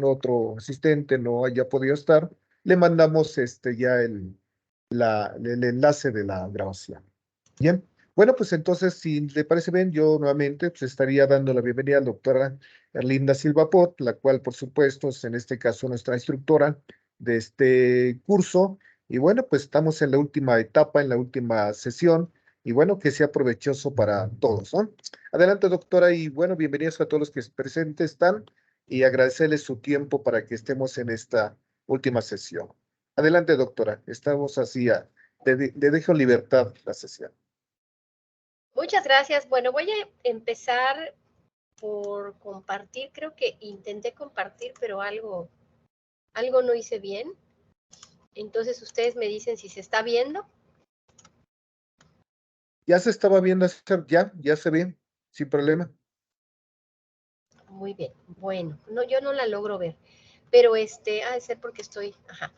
otro asistente no haya podido estar, le mandamos ya el enlace de la grabación. Bien, bueno, pues entonces, si le parece bien, yo nuevamente pues, estaría dando la bienvenida a la doctora Erlinda Silva Pot, la cual, por supuesto, es en este caso nuestra instructora de este curso. Y bueno, pues estamos en la última etapa, en la última sesión, y bueno, que sea provechoso para todos, ¿no? Adelante, doctora, y bueno, bienvenidos a todos los que presentes están, y agradecerles su tiempo para que estemos en esta última sesión. Adelante, doctora, estamos así, le dejo libertad la sesión. Muchas gracias. Bueno, voy a empezar por compartir. Creo que intenté compartir, pero algo no hice bien. Entonces ustedes me dicen si se está viendo. Ya se estaba viendo, ya se ve, sin problema. Muy bien. Bueno, no, yo no la logro ver, pero ha de ser porque estoy, ajá.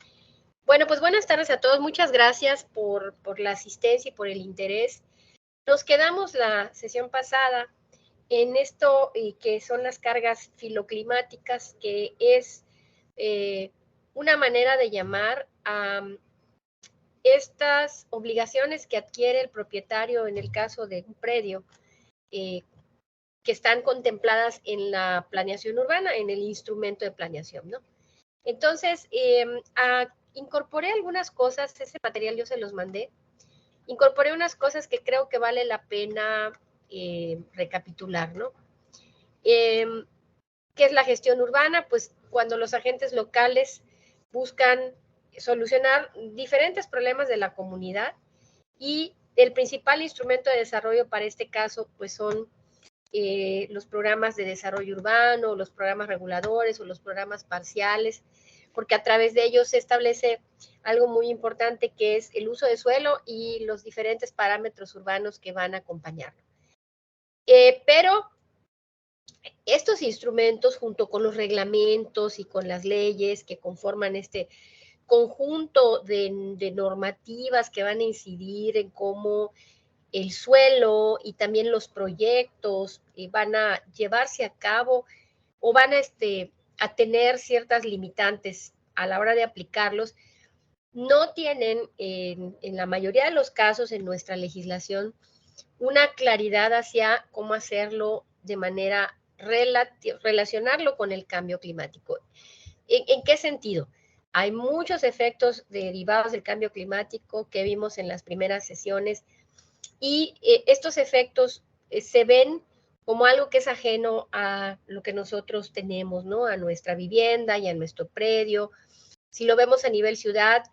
Bueno, pues buenas tardes a todos. Muchas gracias por la asistencia y por el interés. Nos quedamos la sesión pasada en esto que son las cargas filoclimáticas, que es una manera de llamar a estas obligaciones que adquiere el propietario en el caso de un predio, que están contempladas en la planeación urbana, en el instrumento de planeación, ¿no? Entonces, incorporé algunas cosas, ese material yo se los mandé, incorporé unas cosas que creo que vale la pena recapitular, ¿no? ¿Qué es la gestión urbana? Pues cuando los agentes locales buscan solucionar diferentes problemas de la comunidad, y el principal instrumento de desarrollo para este caso pues son los programas de desarrollo urbano, los programas reguladores o los programas parciales, porque a través de ellos se establece algo muy importante, que es el uso de suelo y los diferentes parámetros urbanos que van a acompañarlo. Pero estos instrumentos, junto con los reglamentos y con las leyes que conforman este conjunto de normativas que van a incidir en cómo el suelo y también los proyectos van a llevarse a cabo o van a tener ciertas limitantes a la hora de aplicarlos, no tienen en la mayoría de los casos en nuestra legislación una claridad hacia cómo hacerlo de manera relacionarlo con el cambio climático. ¿En qué sentido? Hay muchos efectos derivados del cambio climático que vimos en las primeras sesiones, y estos efectos se ven como algo que es ajeno a lo que nosotros tenemos, ¿no? A nuestra vivienda y a nuestro predio. Si lo vemos a nivel ciudad,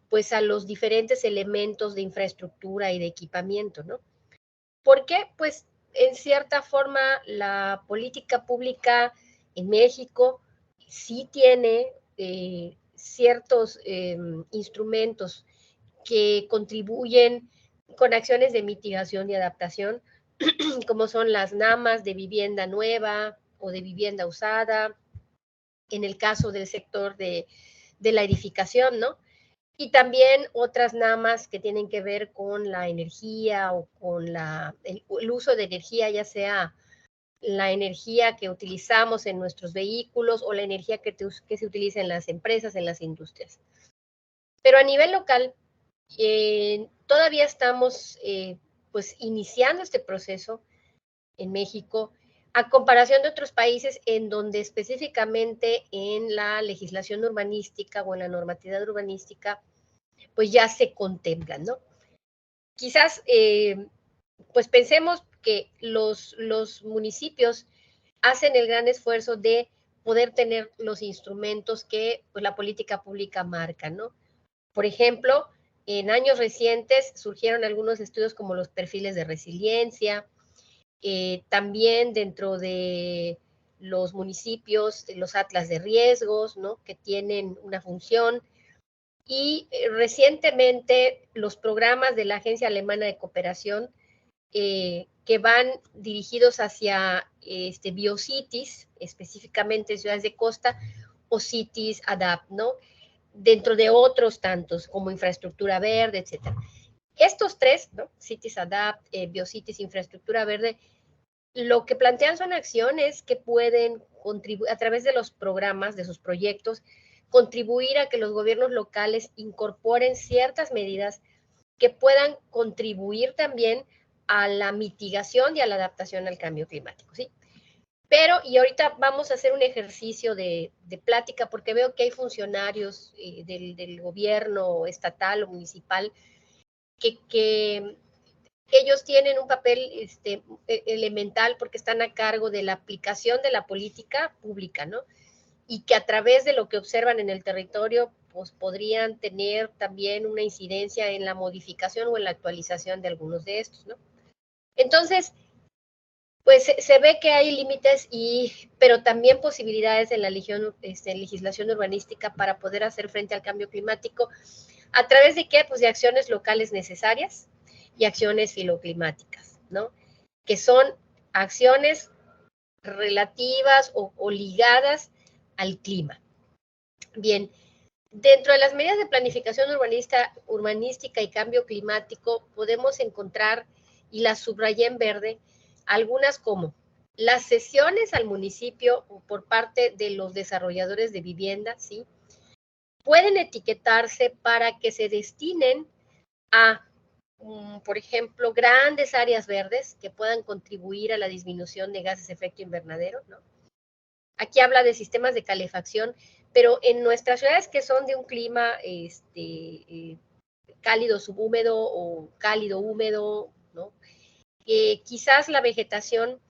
pues a los diferentes elementos de infraestructura y de equipamiento, ¿no? ¿Por qué? Pues en cierta forma la política pública en México sí tiene ciertos instrumentos que contribuyen con acciones de mitigación y adaptación, como son las NAMAs de vivienda nueva o de vivienda usada, en el caso del sector de la edificación, ¿no? Y también otras NAMAs que tienen que ver con la energía o con el uso de energía, ya sea la energía que utilizamos en nuestros vehículos o la energía que se utiliza en las empresas, en las industrias. Pero a nivel local, todavía estamos pues iniciando este proceso en México, a comparación de otros países en donde específicamente en la legislación urbanística o en la normatividad urbanística pues ya se contemplan, ¿no? Quizás pues pensemos que los municipios hacen el gran esfuerzo de poder tener los instrumentos que pues, la política pública marca, ¿no? Por ejemplo, en años recientes surgieron algunos estudios como los perfiles de resiliencia, también dentro de los municipios, los atlas de riesgos, ¿no? Que tienen una función, y recientemente los programas de la Agencia Alemana de Cooperación que van dirigidos hacia biocities, específicamente en ciudades de costa, o cities adapt, ¿no? Dentro de otros tantos, como infraestructura verde, etcétera. Estos tres, ¿no? Cities adapt, biocities, infraestructura verde, lo que plantean son acciones que pueden contribuir a través de los programas, de sus proyectos, contribuir a que los gobiernos locales incorporen ciertas medidas que puedan contribuir también a la mitigación y a la adaptación al cambio climático, ¿sí? Pero, y ahorita vamos a hacer un ejercicio de plática, porque veo que hay funcionarios del gobierno estatal o municipal que ellos tienen un papel elemental porque están a cargo de la aplicación de la política pública, ¿no? Y que a través de lo que observan en el territorio, pues podrían tener también una incidencia en la modificación o en la actualización de algunos de estos, ¿no? Entonces, pues se ve que hay límites, pero también posibilidades en la legislación urbanística para poder hacer frente al cambio climático. ¿A través de qué? Pues de acciones locales necesarias y acciones filoclimáticas, ¿no? Que son acciones relativas o ligadas al clima. Bien, dentro de las medidas de planificación urbanística y cambio climático podemos encontrar, y las subrayé en verde, algunas como las cesiones al municipio por parte de los desarrolladores de vivienda, ¿sí? Pueden etiquetarse para que se destinen a, por ejemplo, grandes áreas verdes que puedan contribuir a la disminución de gases de efecto invernadero, ¿no? Aquí habla de sistemas de calefacción, pero en nuestras ciudades que son de un clima cálido subhúmedo o cálido húmedo, ¿no? Quizás la vegetación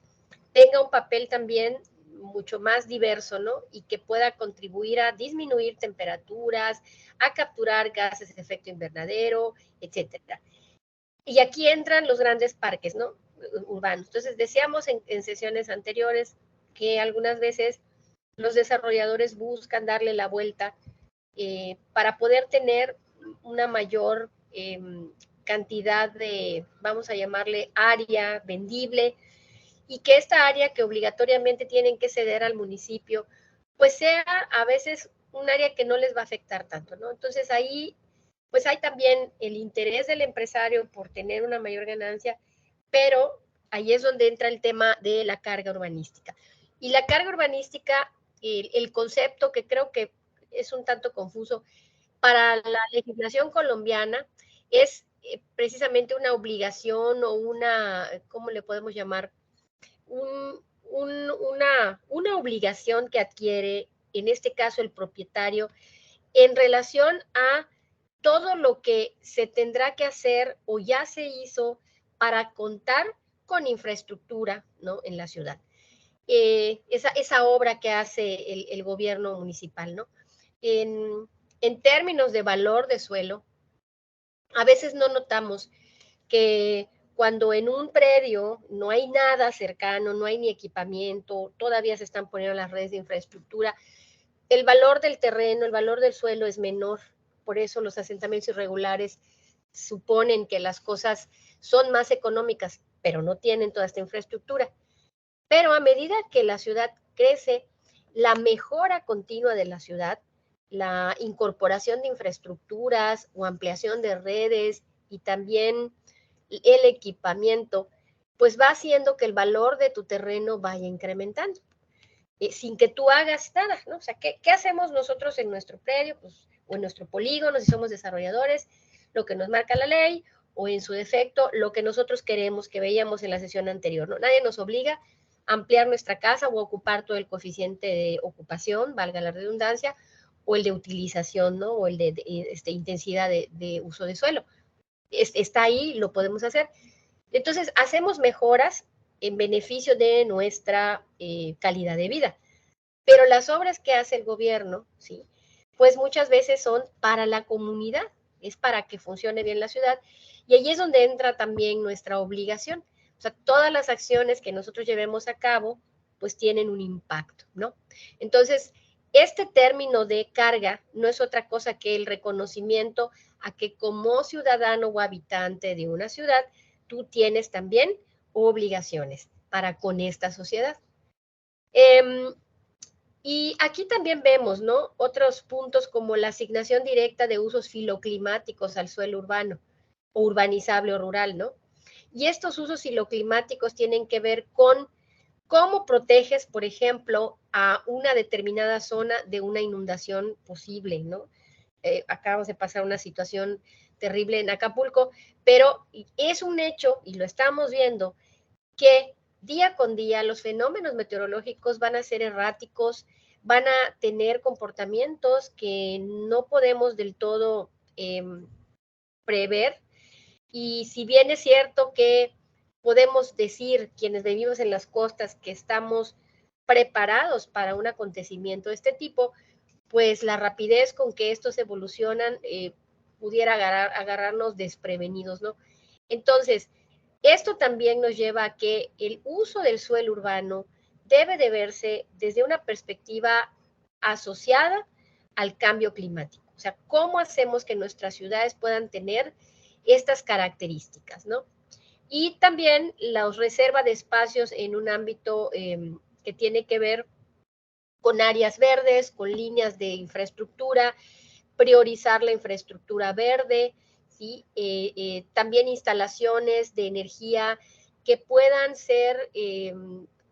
tenga un papel también mucho más diverso, ¿no? Y que pueda contribuir a disminuir temperaturas, a capturar gases de efecto invernadero, etcétera. Y aquí entran los grandes parques, ¿no? Urbanos. Entonces, decíamos en sesiones anteriores que algunas veces los desarrolladores buscan darle la vuelta para poder tener una mayor cantidad de, vamos a llamarle, área vendible, y que esta área que obligatoriamente tienen que ceder al municipio, pues sea a veces un área que no les va a afectar tanto, ¿no? Entonces ahí, pues hay también el interés del empresario por tener una mayor ganancia, pero ahí es donde entra el tema de la carga urbanística. Y la carga urbanística, el concepto que creo que es un tanto confuso, para la legislación colombiana es precisamente una obligación o una, ¿cómo le podemos llamar? Una obligación que adquiere, en este caso, el propietario, en relación a todo lo que se tendrá que hacer o ya se hizo para contar con infraestructura, ¿no? En la ciudad. Esa obra que hace el gobierno municipal, ¿no? En términos de valor de suelo, a veces no notamos que cuando en un predio no hay nada cercano, no hay ni equipamiento, todavía se están poniendo las redes de infraestructura, el valor del terreno, el valor del suelo es menor. Por eso los asentamientos irregulares suponen que las cosas son más económicas, pero no tienen toda esta infraestructura. Pero a medida que la ciudad crece, la mejora continua de la ciudad, la incorporación de infraestructuras o ampliación de redes y también el equipamiento, pues va haciendo que el valor de tu terreno vaya incrementando, sin que tú hagas nada, ¿no? O sea, ¿qué hacemos nosotros en nuestro predio? Pues, o en nuestro polígono, si somos desarrolladores, lo que nos marca la ley, o en su defecto, lo que nosotros queremos, que veíamos en la sesión anterior, ¿no? Nadie nos obliga a ampliar nuestra casa o a ocupar todo el coeficiente de ocupación, valga la redundancia, o el de utilización, ¿no? O el de intensidad de uso de suelo. Está ahí, lo podemos hacer. Entonces, hacemos mejoras en beneficio de nuestra calidad de vida. Pero las obras que hace el gobierno, ¿sí? Pues muchas veces son para la comunidad, es para que funcione bien la ciudad. Y ahí es donde entra también nuestra obligación. O sea, todas las acciones que nosotros llevemos a cabo, pues tienen un impacto, ¿no? Entonces, este término de carga no es otra cosa que el reconocimiento a que como ciudadano o habitante de una ciudad, tú tienes también obligaciones para con esta sociedad. Y aquí también vemos, ¿no? Otros puntos como la asignación directa de usos filoclimáticos al suelo urbano, o urbanizable o rural, ¿no? Y estos usos filoclimáticos tienen que ver con ¿Cómo proteges, por ejemplo, a una determinada zona de una inundación posible, ¿no? Acabamos de pasar una situación terrible en Acapulco, pero es un hecho, y lo estamos viendo, que día con día los fenómenos meteorológicos van a ser erráticos, van a tener comportamientos que no podemos del todo prever. Y si bien es cierto que podemos decir, quienes vivimos en las costas, que estamos preparados para un acontecimiento de este tipo, pues la rapidez con que estos evolucionan pudiera agarrarnos desprevenidos, ¿no? Entonces, esto también nos lleva a que el uso del suelo urbano debe de verse desde una perspectiva asociada al cambio climático. O sea, ¿cómo hacemos que nuestras ciudades puedan tener estas características, ¿no? Y también la reserva de espacios en un ámbito que tiene que ver con áreas verdes, con líneas de infraestructura, priorizar la infraestructura verde, ¿sí? También instalaciones de energía que puedan ser,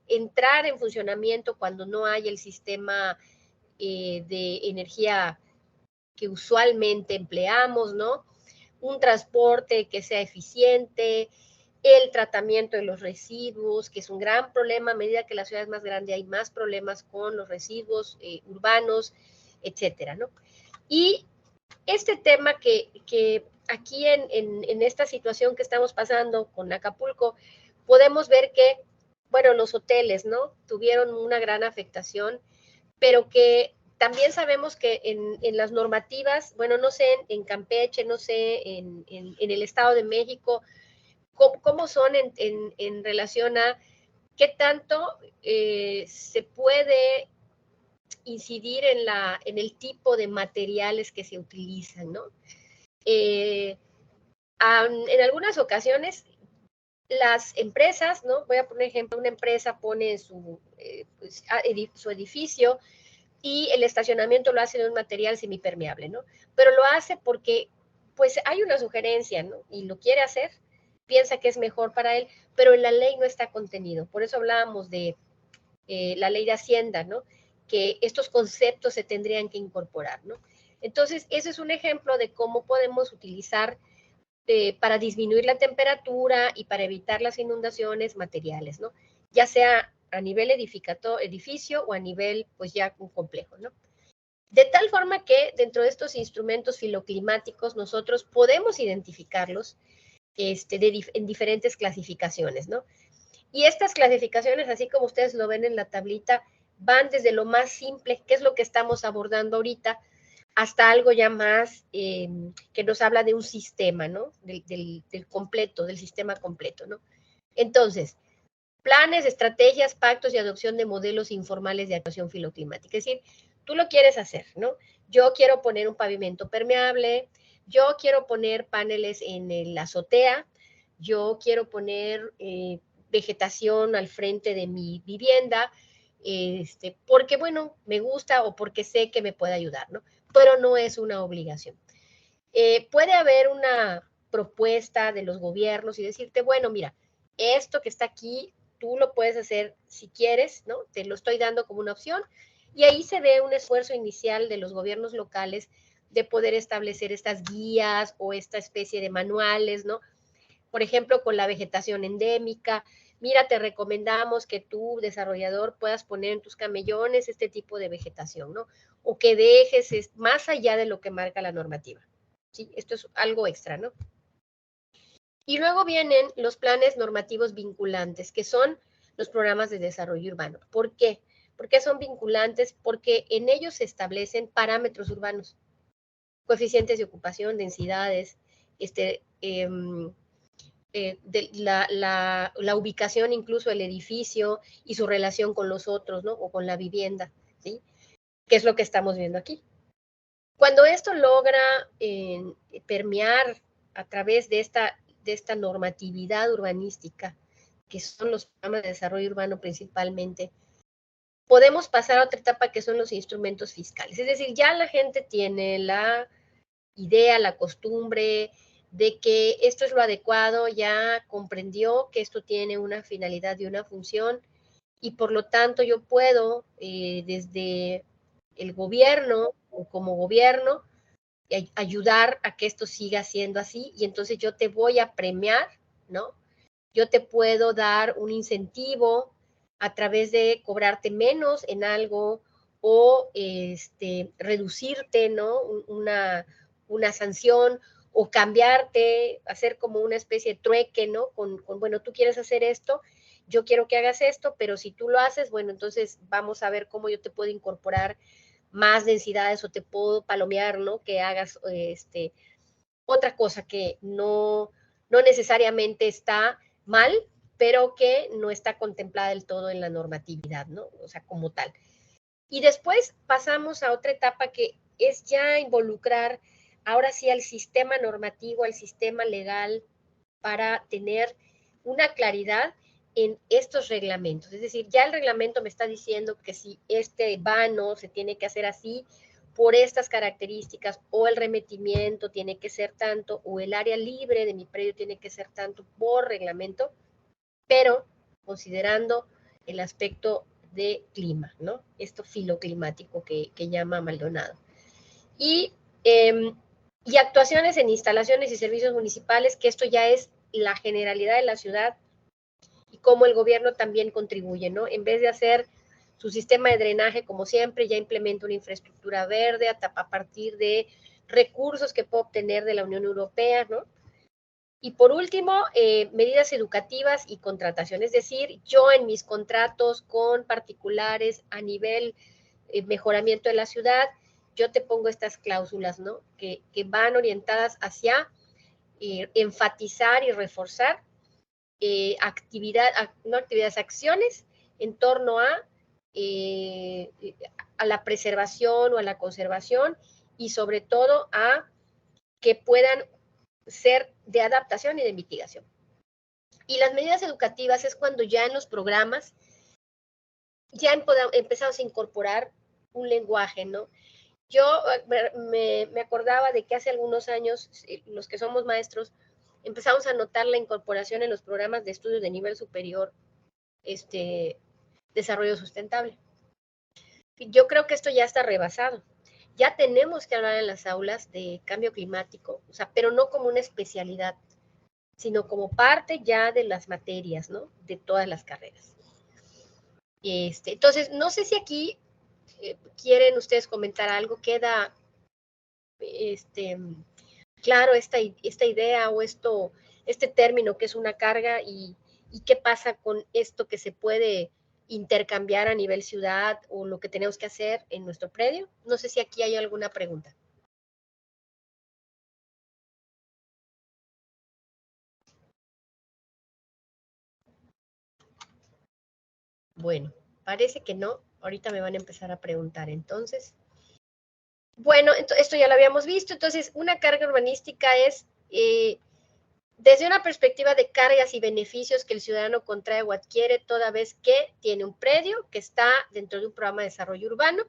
entrar en funcionamiento cuando no hay el sistema de energía que usualmente empleamos, ¿no? Un transporte que sea eficiente, el tratamiento de los residuos, que es un gran problema. A medida que la ciudad es más grande, hay más problemas con los residuos urbanos, etcétera, ¿no? Y este tema que aquí en esta situación que estamos pasando con Acapulco, podemos ver que, bueno, los hoteles, ¿no? Tuvieron una gran afectación, pero que también sabemos que en las normativas, bueno, no sé en Campeche, no sé en el Estado de México, cómo son en relación a qué tanto se puede incidir en el tipo de materiales que se utilizan, ¿no? En algunas ocasiones las empresas, ¿no? Voy a poner ejemplo, una empresa pone su edificio y el estacionamiento lo hace de un material semipermeable, ¿no? Pero lo hace porque pues hay una sugerencia, ¿no? Y lo quiere hacer, piensa que es mejor para él, pero en la ley no está contenido. Por eso hablábamos de la ley de Hacienda, ¿no? Que estos conceptos se tendrían que incorporar, ¿no? Entonces, ese es un ejemplo de cómo podemos utilizar para disminuir la temperatura y para evitar las inundaciones materiales, ¿no? Ya sea a nivel edificio o a nivel, pues ya un complejo, ¿no? De tal forma que dentro de estos instrumentos filoclimáticos nosotros podemos identificarlos en diferentes clasificaciones, ¿no? Y estas clasificaciones, así como ustedes lo ven en la tablita, van desde lo más simple, que es lo que estamos abordando ahorita, hasta algo ya más que nos habla de un sistema, ¿no? Del completo, del sistema completo, ¿no? Entonces, planes, estrategias, pactos y adopción de modelos informales de actuación filoclimática. Es decir, tú lo quieres hacer, ¿no? Yo quiero poner un pavimento permeable, yo quiero poner paneles en la azotea, yo quiero poner vegetación al frente de mi vivienda, porque, bueno, me gusta o porque sé que me puede ayudar, ¿no? Pero no es una obligación. Puede haber una propuesta de los gobiernos y decirte, bueno, mira, esto que está aquí, tú lo puedes hacer si quieres, ¿no? Te lo estoy dando como una opción. Y ahí se ve un esfuerzo inicial de los gobiernos locales de poder establecer estas guías o esta especie de manuales, ¿no? Por ejemplo, con la vegetación endémica. Mira, te recomendamos que tú, desarrollador, puedas poner en tus camellones este tipo de vegetación, ¿no? O que dejes más allá de lo que marca la normativa. ¿Sí? Esto es algo extra, ¿no? Y luego vienen los planes normativos vinculantes, que son los programas de desarrollo urbano. ¿Por qué? ¿Por qué son vinculantes? Porque en ellos se establecen parámetros urbanos, coeficientes de ocupación, densidades, la ubicación incluso del edificio y su relación con los otros, ¿no? O con la vivienda, ¿sí? Que es lo que estamos viendo aquí. Cuando esto logra permear a través de esta normatividad urbanística, que son los programas de desarrollo urbano principalmente, podemos pasar a otra etapa que son los instrumentos fiscales. Es decir, ya la gente tiene la idea, la costumbre de que esto es lo adecuado, ya comprendió que esto tiene una finalidad y una función, y por lo tanto yo puedo desde el gobierno o como gobierno ayudar a que esto siga siendo así, y entonces yo te voy a premiar, ¿no? Yo te puedo dar un incentivo a través de cobrarte menos en algo o reducirte, ¿no? Una sanción o cambiarte, hacer como una especie de trueque, ¿no? Bueno, tú quieres hacer esto, yo quiero que hagas esto, pero si tú lo haces, bueno, entonces vamos a ver cómo yo te puedo incorporar más densidades o te puedo palomear, ¿no? Que hagas otra cosa que no necesariamente está mal, pero que no está contemplada del todo en la normatividad, ¿no? O sea, como tal. Y después pasamos a otra etapa que es ya involucrar ahora sí al sistema normativo, al sistema legal, para tener una claridad en estos reglamentos. Es decir, ya el reglamento me está diciendo que si este vano se tiene que hacer así por estas características, o el remetimiento tiene que ser tanto, o el área libre de mi predio tiene que ser tanto por reglamento, pero considerando el aspecto de clima, ¿no? Esto filoclimático que llama Maldonado. Y, y actuaciones en instalaciones y servicios municipales, que esto ya es la generalidad de la ciudad y cómo el gobierno también contribuye, ¿no? En vez de hacer su sistema de drenaje, como siempre, ya implementa una infraestructura verde a partir de recursos que puede obtener de la Unión Europea, ¿no? Y por último, medidas educativas y contratación. Es decir, yo en mis contratos con particulares a nivel mejoramiento de la ciudad, yo te pongo estas cláusulas, ¿no? Que van orientadas hacia enfatizar y reforzar acciones en torno a la preservación o a la conservación, y sobre todo a que puedan ser de adaptación y de mitigación. Y las medidas educativas es cuando ya en los programas ya empezamos a incorporar un lenguaje, ¿no? Yo me acordaba de que hace algunos años, los que somos maestros, empezamos a notar la incorporación en los programas de estudios de nivel superior, desarrollo sustentable. Yo creo que esto ya está rebasado. Ya tenemos que hablar en las aulas de cambio climático, o sea, pero no como una especialidad, sino como parte ya de las materias, ¿no? De todas las carreras. Entonces, no sé si aquí quieren ustedes comentar algo, queda claro esta idea o este término que es una carga, y qué pasa con esto que se puede intercambiar a nivel ciudad o lo que tenemos que hacer en nuestro predio. No sé si aquí hay alguna pregunta. Bueno, parece que no. Ahorita me van a empezar a preguntar entonces. Bueno, esto ya lo habíamos visto. Entonces, una carga urbanística es desde una perspectiva de cargas y beneficios que el ciudadano contrae o adquiere toda vez que tiene un predio que está dentro de un programa de desarrollo urbano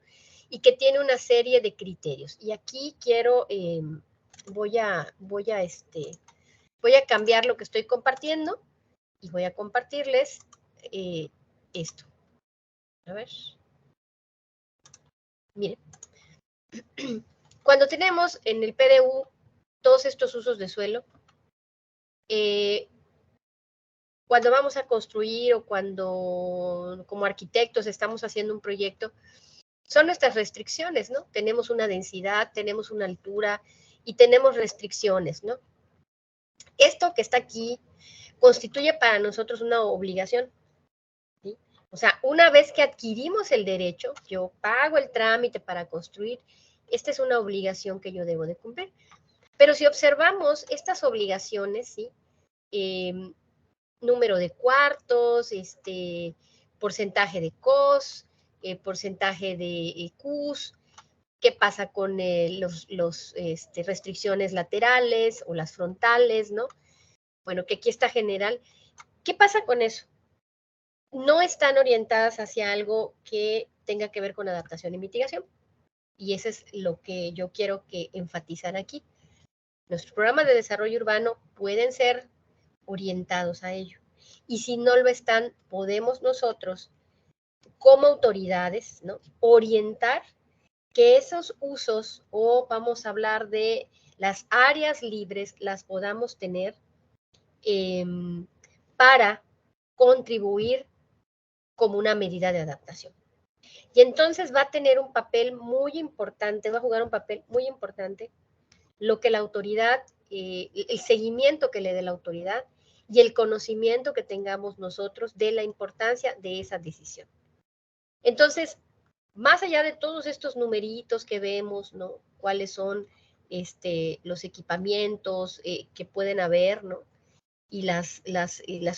y que tiene una serie de criterios. Y aquí quiero, voy a cambiar lo que estoy compartiendo y voy a compartirles esto. A ver. Miren. Cuando tenemos en el PDU todos estos usos de suelo, cuando vamos a construir o cuando como arquitectos estamos haciendo un proyecto, son nuestras restricciones, ¿no? Tenemos una densidad, tenemos una altura y tenemos restricciones, ¿no? Esto que está aquí constituye para nosotros una obligación, ¿sí? O sea, una vez que adquirimos el derecho, yo pago el trámite para construir, esta es una obligación que yo debo de cumplir. Pero si observamos estas obligaciones, ¿sí? Número de cuartos, porcentaje de COS, porcentaje de CUS, qué pasa con los restricciones laterales o las frontales, ¿no? Bueno, que aquí está general. ¿Qué pasa con eso? No están orientadas hacia algo que tenga que ver con adaptación y mitigación. Y eso es lo que yo quiero que enfatizar aquí. Nuestros programas de desarrollo urbano pueden ser orientados a ello. Y si no lo están, podemos nosotros como autoridades, ¿no? Orientar que esos usos, o vamos a hablar de las áreas libres, las podamos tener para contribuir como una medida de adaptación. Y entonces va a tener un papel muy importante, va a jugar un papel muy importante lo que la autoridad, el seguimiento que le dé la autoridad y el conocimiento que tengamos nosotros de la importancia de esa decisión. Entonces, más allá de todos estos numeritos que vemos, ¿no? Cuáles son los equipamientos que pueden haber, ¿no? Y las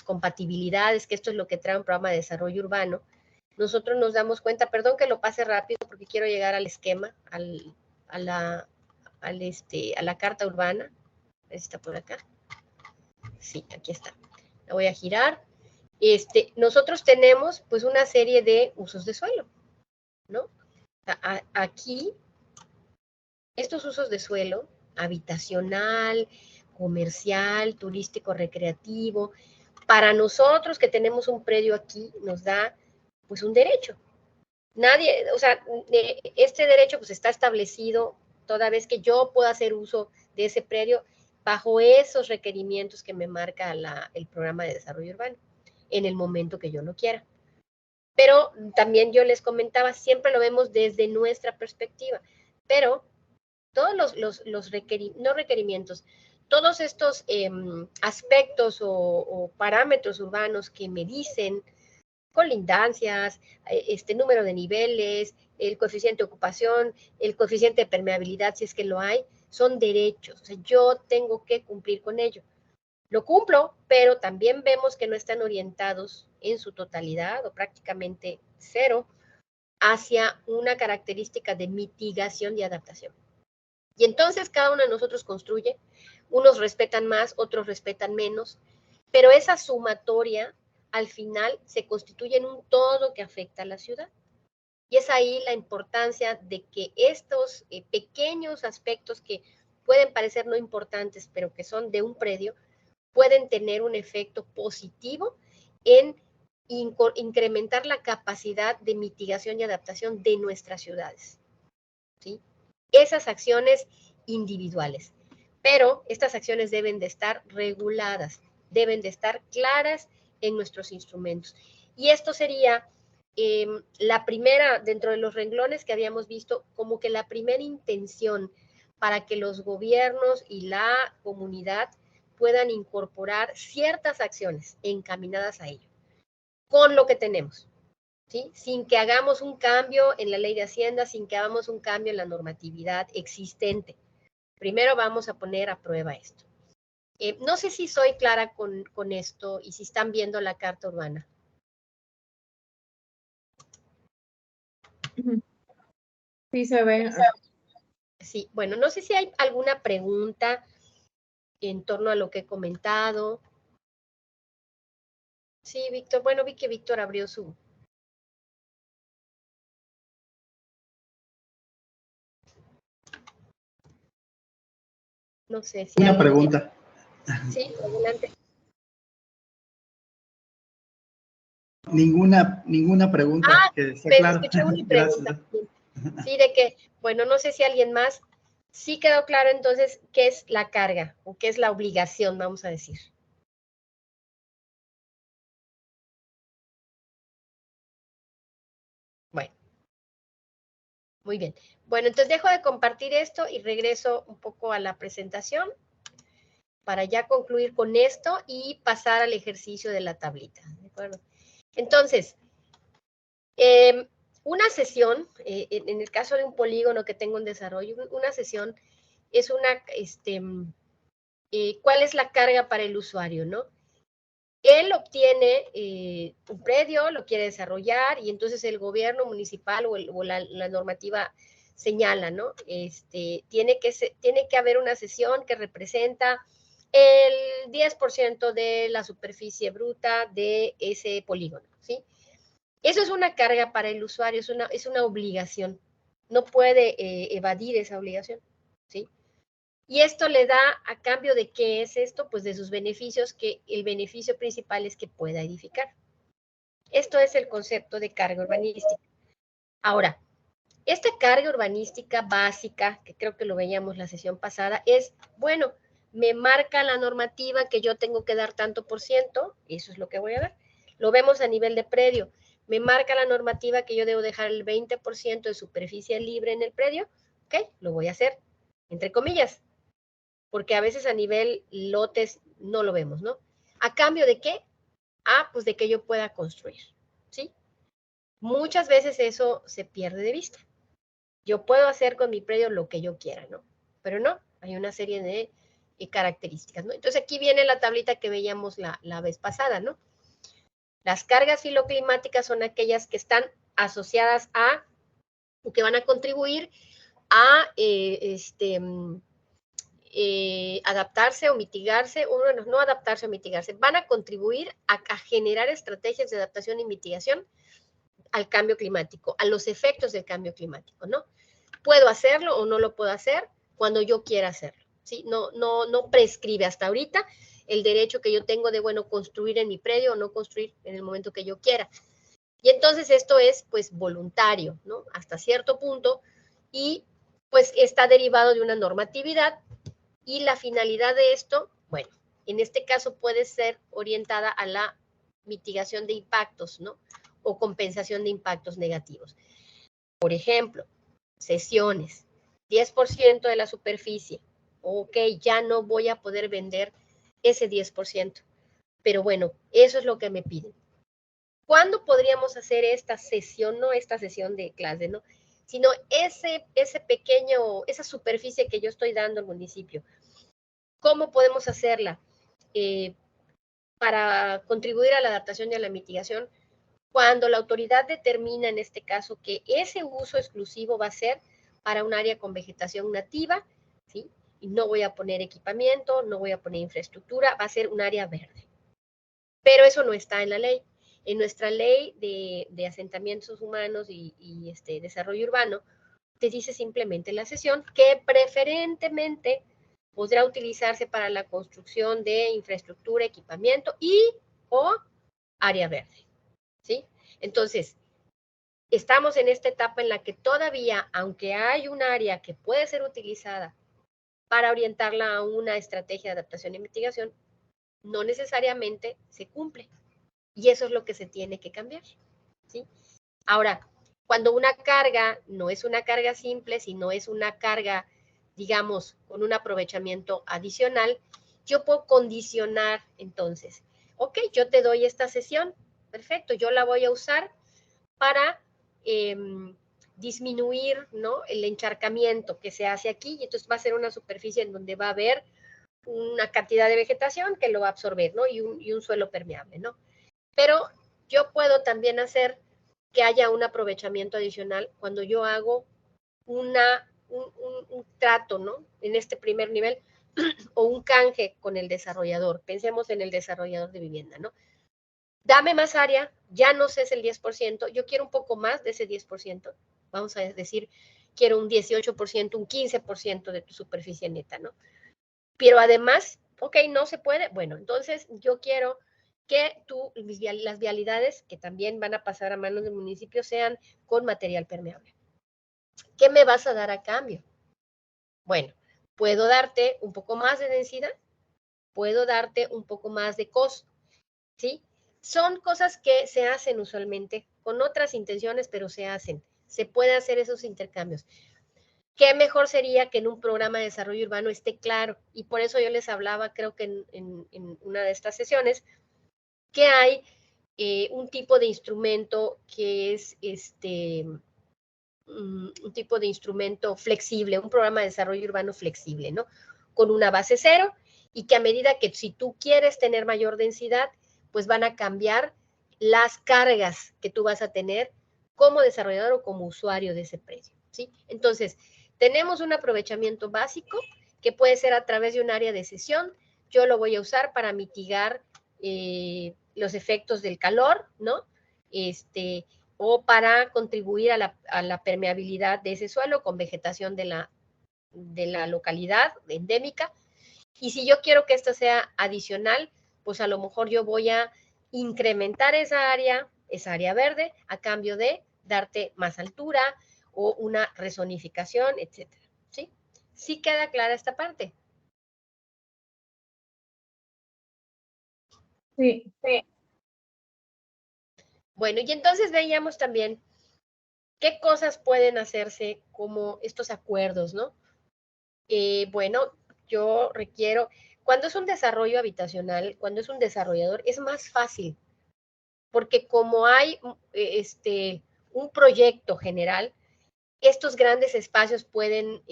compatibilidades, que esto es lo que trae un programa de desarrollo urbano, nosotros nos damos cuenta, perdón que lo pase rápido porque quiero llegar al esquema, a la carta urbana. Está por acá. Sí, aquí está. La voy a girar. Nosotros tenemos pues una serie de usos de suelo, ¿no? Aquí, estos usos de suelo, habitacional, comercial, turístico, recreativo, para nosotros que tenemos un predio aquí, nos da pues un derecho. Nadie, o sea, este derecho pues está establecido toda vez que yo pueda hacer uso de ese predio bajo esos requerimientos que me marca el programa de desarrollo urbano en el momento que yo lo quiera. Pero también yo les comentaba, siempre lo vemos desde nuestra perspectiva, pero todos los requerimientos, todos estos aspectos o parámetros urbanos que me dicen colindancias, número de niveles, el coeficiente de ocupación, el coeficiente de permeabilidad, si es que lo hay, son derechos. O sea, yo tengo que cumplir con ello. Lo cumplo, pero también vemos que no están orientados en su totalidad o prácticamente cero hacia una característica de mitigación y adaptación. Y entonces cada uno de nosotros construye, unos respetan más, otros respetan menos, pero esa sumatoria al final se constituye en un todo que afecta a la ciudad. Y es ahí la importancia de que estos pequeños aspectos que pueden parecer no importantes, pero que son de un predio, pueden tener un efecto positivo en incrementar la capacidad de mitigación y adaptación de nuestras ciudades, ¿sí? Esas acciones individuales. Pero estas acciones deben de estar reguladas, deben de estar claras en nuestros instrumentos. Y esto sería la primera, dentro de los renglones que habíamos visto, como que la primera intención para que los gobiernos y la comunidad puedan incorporar ciertas acciones encaminadas a ello, con lo que tenemos. ¿Sí? Sin que hagamos un cambio en la ley de Hacienda, sin que hagamos un cambio en la normatividad existente. Primero vamos a poner a prueba esto. No sé si soy clara con esto y si están viendo la carta urbana. Sí, se ve. Sí, bueno, no sé si hay alguna pregunta en torno a lo que he comentado. Sí, Víctor, bueno, vi que Víctor abrió su... No sé si... Una pregunta. Sí, adelante. Ninguna pregunta. Que sea claro. Escuché una pregunta. Sí, de que, bueno, no sé si alguien más, sí quedó claro entonces qué es la carga o qué es la obligación, vamos a decir. Bueno, muy bien. Bueno, entonces dejo de compartir esto y regreso un poco a la presentación para ya concluir con esto y pasar al ejercicio de la tablita. ¿De acuerdo? Entonces, una sesión, en el caso de un polígono que tengo en desarrollo, una sesión es una, ¿cuál es la carga para el usuario, no? Él obtiene un predio, lo quiere desarrollar y entonces el gobierno municipal o la normativa señala, ¿no? Tiene que haber una sesión que representa el 10% de la superficie bruta de ese polígono, ¿sí? Eso es una carga para el usuario, es una obligación. No puede evadir esa obligación, ¿sí? Y esto le da a cambio de qué es esto, pues de sus beneficios, que el beneficio principal es que pueda edificar. Esto es el concepto de carga urbanística. Ahora, esta carga urbanística básica, que creo que lo veíamos la sesión pasada, es, bueno, me marca la normativa que yo tengo que dar tanto por ciento, eso es lo que voy a ver. Lo vemos a nivel de predio. Me marca la normativa que yo debo dejar el 20% de superficie libre en el predio, ok, lo voy a hacer, entre comillas, porque a veces a nivel lotes no lo vemos, ¿no? ¿A cambio de qué? Pues de que yo pueda construir, ¿sí? Muchas veces eso se pierde de vista. Yo puedo hacer con mi predio lo que yo quiera, ¿no? Pero no, hay una serie de características, ¿no? Entonces aquí viene la tablita que veíamos la vez pasada, ¿no? Las cargas filoclimáticas son aquellas que están asociadas a, o que van a contribuir a adaptarse o mitigarse, o bueno, no adaptarse o mitigarse, van a contribuir a generar estrategias de adaptación y mitigación al cambio climático, a los efectos del cambio climático, ¿no? Puedo hacerlo o no lo puedo hacer cuando yo quiera hacerlo, ¿sí? No prescribe hasta ahorita el derecho que yo tengo de, bueno, construir en mi predio o no construir en el momento que yo quiera. Y entonces esto es, pues, voluntario, ¿no? Hasta cierto punto, y pues está derivado de una normatividad, y la finalidad de esto, bueno, en este caso puede ser orientada a la mitigación de impactos, ¿no? O compensación de impactos negativos. Por ejemplo, cesiones, 10% de la superficie. Ok, ya no voy a poder vender ese 10%. Pero bueno, eso es lo que me piden. ¿Cuándo podríamos hacer esta cesión? No esta sesión de clase, ¿no? Sino ese pequeño, esa superficie que yo estoy dando al municipio. ¿Cómo podemos hacerla? Para contribuir a la adaptación y a la mitigación, cuando la autoridad determina, en este caso, que ese uso exclusivo va a ser para un área con vegetación nativa, ¿sí? Y no voy a poner equipamiento, no voy a poner infraestructura, va a ser un área verde. Pero eso no está en la ley. En nuestra ley de asentamientos humanos y desarrollo urbano, te dice simplemente la cesión que preferentemente podrá utilizarse para la construcción de infraestructura, equipamiento o área verde, ¿sí? Entonces, estamos en esta etapa en la que todavía, aunque hay un área que puede ser utilizada para orientarla a una estrategia de adaptación y mitigación, no necesariamente se cumple. Y eso es lo que se tiene que cambiar, ¿sí? Ahora, cuando una carga no es una carga simple, sino es una carga, digamos, con un aprovechamiento adicional, yo puedo condicionar entonces, ok, yo te doy esta cesión, perfecto, yo la voy a usar para disminuir, ¿no?, el encharcamiento que se hace aquí, y entonces va a ser una superficie en donde va a haber una cantidad de vegetación que lo va a absorber, ¿no? Y un suelo permeable, ¿no? Pero yo puedo también hacer que haya un aprovechamiento adicional cuando yo hago un trato, ¿no? En este primer nivel, o un canje con el desarrollador. Pensemos en el desarrollador de vivienda, ¿no? Dame más área, ya no sé, es el 10%, yo quiero un poco más de ese 10%. Vamos a decir, quiero un 18%, un 15% de tu superficie neta, ¿no? Pero además, ok, no se puede, bueno, entonces yo quiero que las vialidades, que también van a pasar a manos del municipio, sean con material permeable. ¿Qué me vas a dar a cambio? Bueno, puedo darte un poco más de densidad, puedo darte un poco más de costo, ¿sí? Son cosas que se hacen usualmente con otras intenciones, pero se hacen. Se puede hacer esos intercambios. ¿Qué mejor sería que en un programa de desarrollo urbano esté claro? Y por eso yo les hablaba, creo que en una de estas sesiones, que hay un tipo de instrumento que es un tipo de instrumento flexible, un programa de desarrollo urbano flexible, ¿no? Con una base cero, y que a medida que si tú quieres tener mayor densidad, pues van a cambiar las cargas que tú vas a tener como desarrollador o como usuario de ese predio, ¿sí? Entonces, tenemos un aprovechamiento básico que puede ser a través de un área de cesión. Yo lo voy a usar para mitigar los efectos del calor, ¿no? O para contribuir a la permeabilidad de ese suelo con vegetación de la localidad endémica. Y si yo quiero que esto sea adicional, pues a lo mejor yo voy a incrementar esa área esa área verde a cambio de darte más altura o una rezonificación, etcétera, ¿sí? ¿Sí queda clara esta parte? Sí. Bueno, y entonces veíamos también qué cosas pueden hacerse como estos acuerdos, ¿no? Bueno, yo requiero, cuando es un desarrollo habitacional, cuando es un desarrollador, es más fácil, porque como hay un proyecto general, estos grandes espacios pueden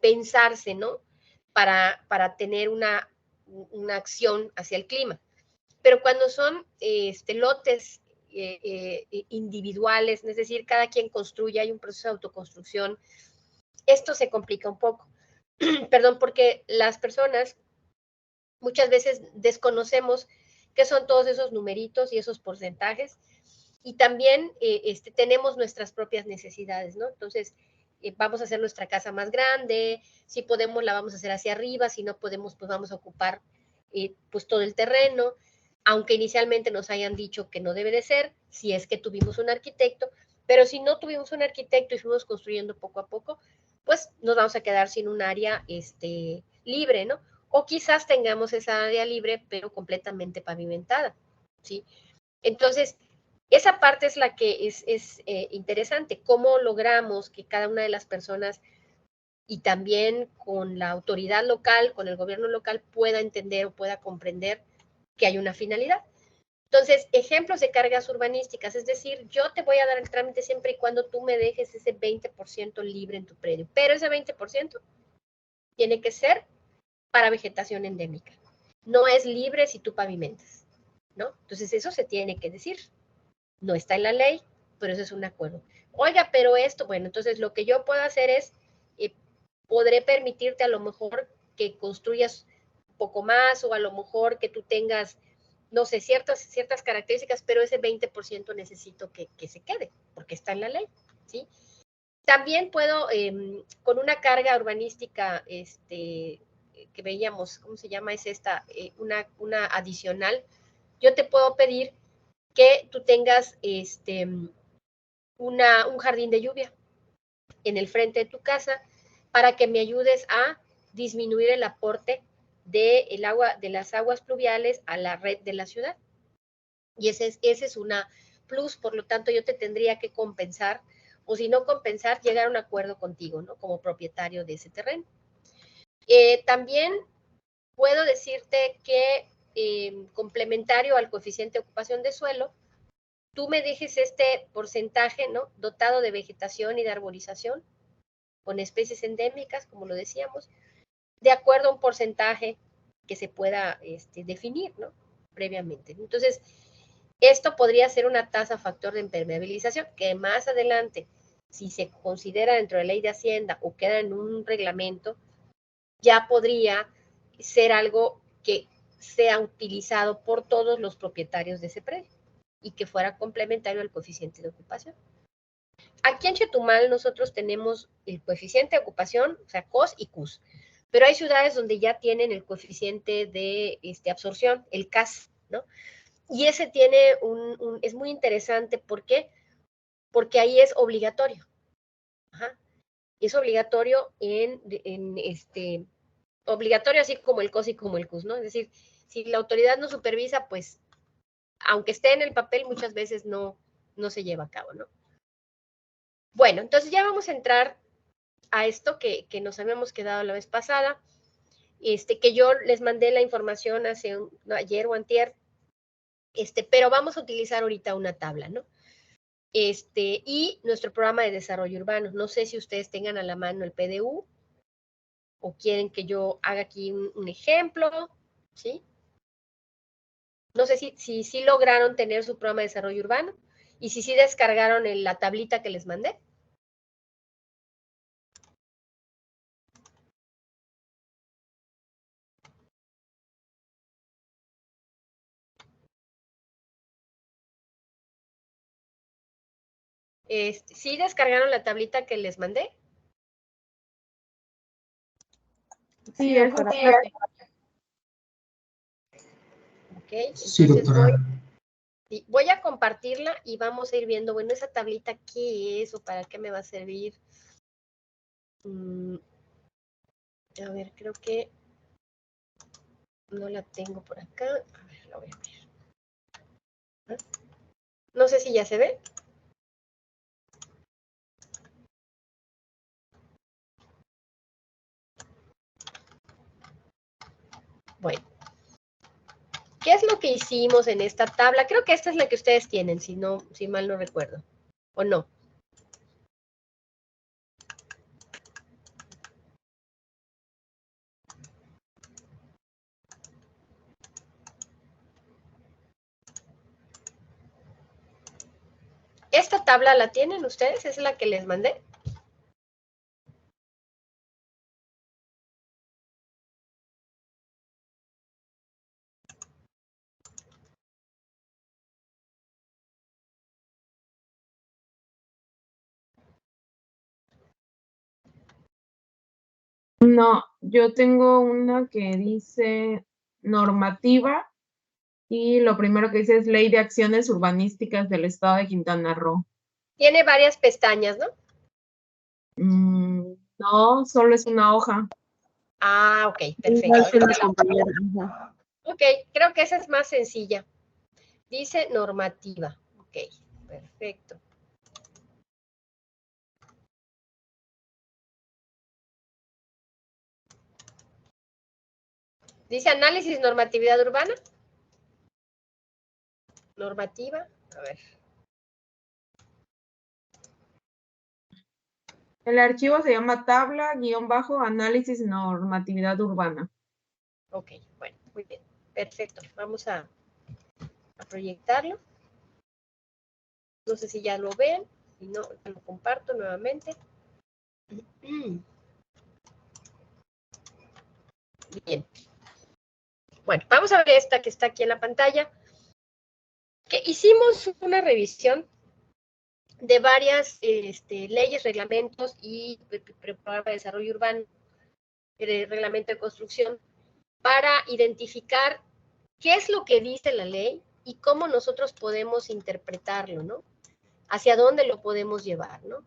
pensarse, ¿no? Para tener una acción hacia el clima. Pero cuando son lotes individuales, es decir, cada quien construye, hay un proceso de autoconstrucción, esto se complica un poco. Perdón, porque las personas muchas veces desconocemos qué son todos esos numeritos y esos porcentajes, y también tenemos nuestras propias necesidades, ¿no? Entonces, vamos a hacer nuestra casa más grande, si podemos la vamos a hacer hacia arriba, si no podemos, pues vamos a ocupar pues todo el terreno, aunque inicialmente nos hayan dicho que no debe de ser, si es que tuvimos un arquitecto, pero si no tuvimos un arquitecto y fuimos construyendo poco a poco, pues nos vamos a quedar sin un área libre, ¿no? O quizás tengamos esa área libre, pero completamente pavimentada, ¿sí? Entonces, esa parte es la que es interesante, cómo logramos que cada una de las personas y también con la autoridad local, con el gobierno local, pueda entender o pueda comprender que hay una finalidad. Entonces, ejemplos de cargas urbanísticas, es decir, yo te voy a dar el trámite siempre y cuando tú me dejes ese 20% libre en tu predio, pero ese 20% tiene que ser para vegetación endémica. No es libre si tú pavimentas, ¿no? Entonces, eso se tiene que decir. No está en la ley, pero eso es un acuerdo. Oiga, pero esto, bueno, entonces lo que yo puedo hacer es, podré permitirte a lo mejor que construyas un poco más o a lo mejor que tú tengas, no sé, ciertas características, pero ese 20% necesito que se quede, porque está en la ley, ¿sí? También puedo, con una carga urbanística, que veíamos, ¿cómo se llama? Es esta, una adicional, yo te puedo pedir que tú tengas un jardín de lluvia en el frente de tu casa para que me ayudes a disminuir el aporte del agua, de las aguas pluviales a la red de la ciudad. Y ese es una plus, por lo tanto yo te tendría que compensar, o si no compensar, llegar a un acuerdo contigo, ¿no? Como propietario de ese terreno. También puedo decirte que complementario al coeficiente de ocupación de suelo, tú me dejes este porcentaje, ¿no? Dotado de vegetación y de arborización, con especies endémicas, como lo decíamos, de acuerdo a un porcentaje que se pueda definir, ¿no? Previamente. Entonces, esto podría ser una tasa factor de impermeabilización, que más adelante, si se considera dentro de la ley de Hacienda o queda en un reglamento, ya podría ser algo que sea utilizado por todos los propietarios de ese predio y que fuera complementario al coeficiente de ocupación. Aquí en Chetumal nosotros tenemos el coeficiente de ocupación, o sea, COS y CUS, pero hay ciudades donde ya tienen el coeficiente de absorción, el CAS, ¿no? Y ese tiene es muy interesante, ¿por qué? Porque ahí es obligatorio. Ajá. Es obligatorio obligatorio así como el COS y como el CUS, ¿no? Es decir, si la autoridad no supervisa, pues, aunque esté en el papel, muchas veces no se lleva a cabo, ¿no? Bueno, entonces ya vamos a entrar a esto que nos habíamos quedado la vez pasada, que yo les mandé la información ayer o antier, pero vamos a utilizar ahorita una tabla, ¿no? Y nuestro programa de desarrollo urbano. No sé si ustedes tengan a la mano el PDU o quieren que yo haga aquí un ejemplo, ¿sí? No sé si lograron tener su programa de desarrollo urbano y si descargaron la tablita que les mandé. ¿Sí descargaron la tablita que les mandé? Sí, doctora. Ok, entonces voy Sí, voy a compartirla y vamos a ir viendo, bueno, esa tablita, ¿qué es o para qué me va a servir? A ver, creo que no la tengo por acá. A ver, la voy a ver. No sé si ya se ve. Bueno, ¿qué es lo que hicimos en esta tabla? Creo que esta es la que ustedes tienen, si mal no recuerdo. ¿O no? ¿Esta tabla la tienen ustedes? ¿Es la que les mandé? No, yo tengo una que dice normativa y lo primero que dice es Ley de Acciones Urbanísticas del Estado de Quintana Roo. Tiene varias pestañas, ¿no? No, solo es una hoja. Ah, ok, Igual perfecto. que la compañera. Ajá. Ok, creo que esa es más sencilla. Dice normativa. Ok, perfecto. Dice análisis normatividad urbana. Normativa, a ver. El archivo se llama tabla-análisis normatividad urbana. Ok, bueno, muy bien. Perfecto. Vamos a proyectarlo. No sé si ya lo ven. Si no, lo comparto nuevamente. Bien. Bueno, vamos a ver esta que está aquí en la pantalla. Que hicimos una revisión de varias leyes, reglamentos y programa de desarrollo urbano, reglamento de construcción, para identificar qué es lo que dice la ley y cómo nosotros podemos interpretarlo, ¿no? Hacia dónde lo podemos llevar, ¿no?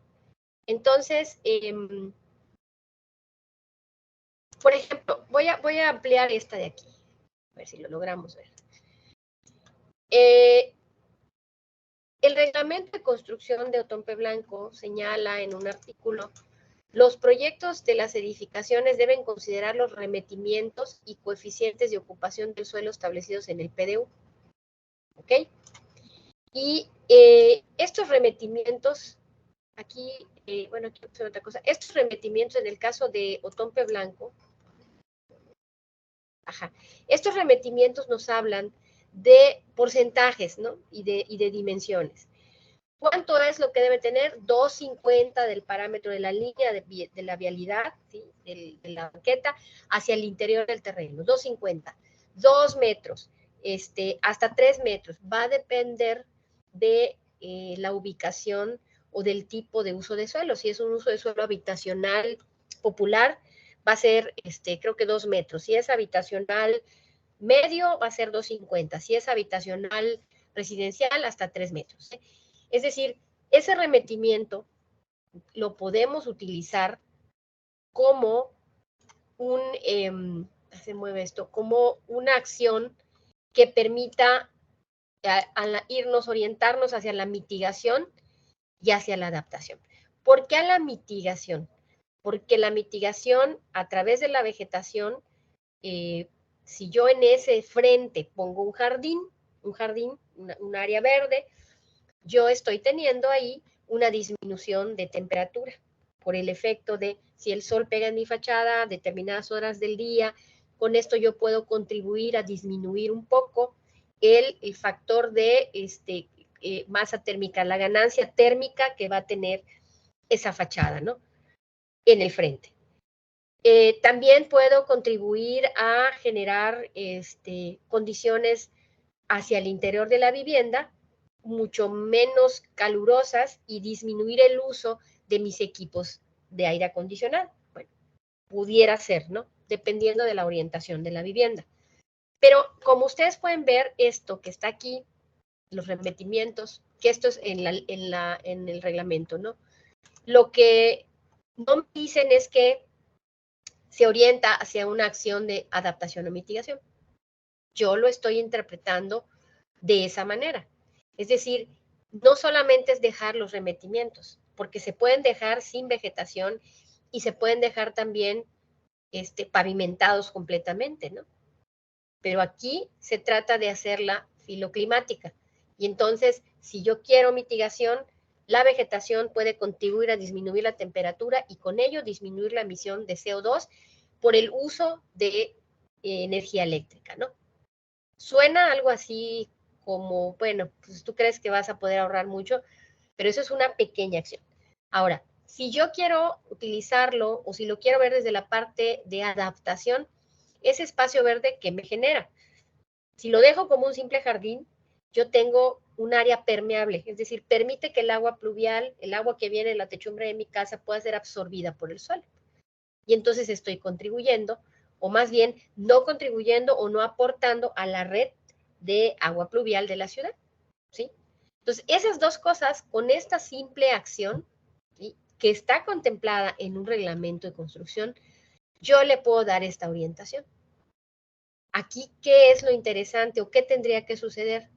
Entonces, por ejemplo, voy a ampliar esta de aquí, a ver si lo logramos ver. El reglamento de construcción de Otompe Blanco señala en un artículo: los proyectos de las edificaciones deben considerar los remetimientos y coeficientes de ocupación del suelo establecidos en el PDU. ¿Ok? Y estos remetimientos, aquí, bueno, aquí otra cosa, estos remetimientos en el caso de Otompe Blanco, estos remetimientos nos hablan de porcentajes, ¿no? Y de dimensiones. ¿Cuánto es lo que debe tener? 250 del parámetro de la línea de la vialidad, ¿sí? de la banqueta, hacia el interior del terreno. 250. 2 metros, hasta 3 metros. Va a depender de la ubicación o del tipo de uso de suelo. Si es un uso de suelo habitacional popular, va a ser, creo que 2 metros. Si es habitacional medio, va a ser 250. Si es habitacional residencial, hasta 3 metros. Es decir, ese remetimiento lo podemos utilizar como se mueve esto, como una acción que permita orientarnos hacia la mitigación y hacia la adaptación. ¿Por qué a la mitigación? Porque la mitigación, a través de la vegetación, si yo en ese frente pongo un jardín, un área verde, yo estoy teniendo ahí una disminución de temperatura por el efecto de si el sol pega en mi fachada a determinadas horas del día. Con esto yo puedo contribuir a disminuir un poco el factor de masa térmica, la ganancia térmica que va a tener esa fachada, ¿no? En el frente. También puedo contribuir a generar condiciones hacia el interior de la vivienda mucho menos calurosas y disminuir el uso de mis equipos de aire acondicionado. Bueno, pudiera ser, ¿no? Dependiendo de la orientación de la vivienda. Pero como ustedes pueden ver, esto que está aquí los remetimientos, que esto es en el reglamento, ¿no? Lo que no me dicen es que se orienta hacia una acción de adaptación o mitigación. Yo lo estoy interpretando de esa manera. Es decir, no solamente es dejar los remetimientos, porque se pueden dejar sin vegetación y se pueden dejar también pavimentados completamente, ¿no? Pero aquí se trata de hacerla filoclimática. Y entonces, si yo quiero mitigación, la vegetación puede contribuir a disminuir la temperatura y con ello disminuir la emisión de CO2 por el uso de energía eléctrica, ¿no? Suena algo así como, bueno, pues tú crees que vas a poder ahorrar mucho, pero eso es una pequeña acción. Ahora, si yo quiero utilizarlo o si lo quiero ver desde la parte de adaptación, ese espacio verde que me genera. Si lo dejo como un simple jardín, yo tengo un área permeable, es decir, permite que el agua pluvial, el agua que viene de la techumbre de mi casa pueda ser absorbida por el suelo. Y entonces estoy contribuyendo, o más bien no contribuyendo o no aportando a la red de agua pluvial de la ciudad, ¿sí? Entonces, esas dos cosas, con esta simple acción, ¿sí?, que está contemplada en un reglamento de construcción, yo le puedo dar esta orientación. Aquí, ¿qué es lo interesante o qué tendría que suceder?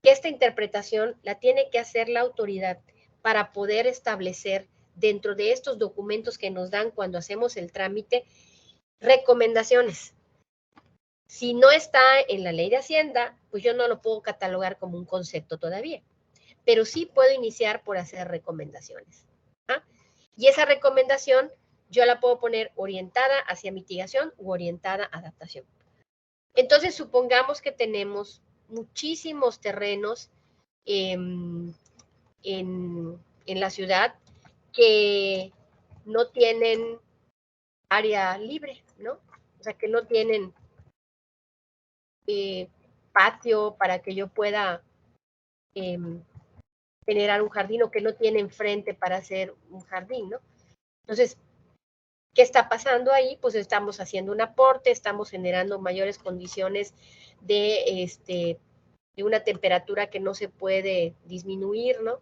Que esta interpretación la tiene que hacer la autoridad para poder establecer dentro de estos documentos que nos dan cuando hacemos el trámite, recomendaciones. Si no está en la ley de Hacienda, pues yo no lo puedo catalogar como un concepto todavía, pero sí puedo iniciar por hacer recomendaciones. ¿Ah? Y esa recomendación yo la puedo poner orientada hacia mitigación u orientada a adaptación. Entonces, supongamos que tenemos muchísimos terrenos en la ciudad que no tienen área libre, ¿no? O sea, que no tienen patio para que yo pueda generar un jardín o que no tienen frente para hacer un jardín, ¿no? Entonces, ¿qué está pasando ahí? Pues estamos haciendo un aporte, estamos generando mayores condiciones de una temperatura que no se puede disminuir, ¿no?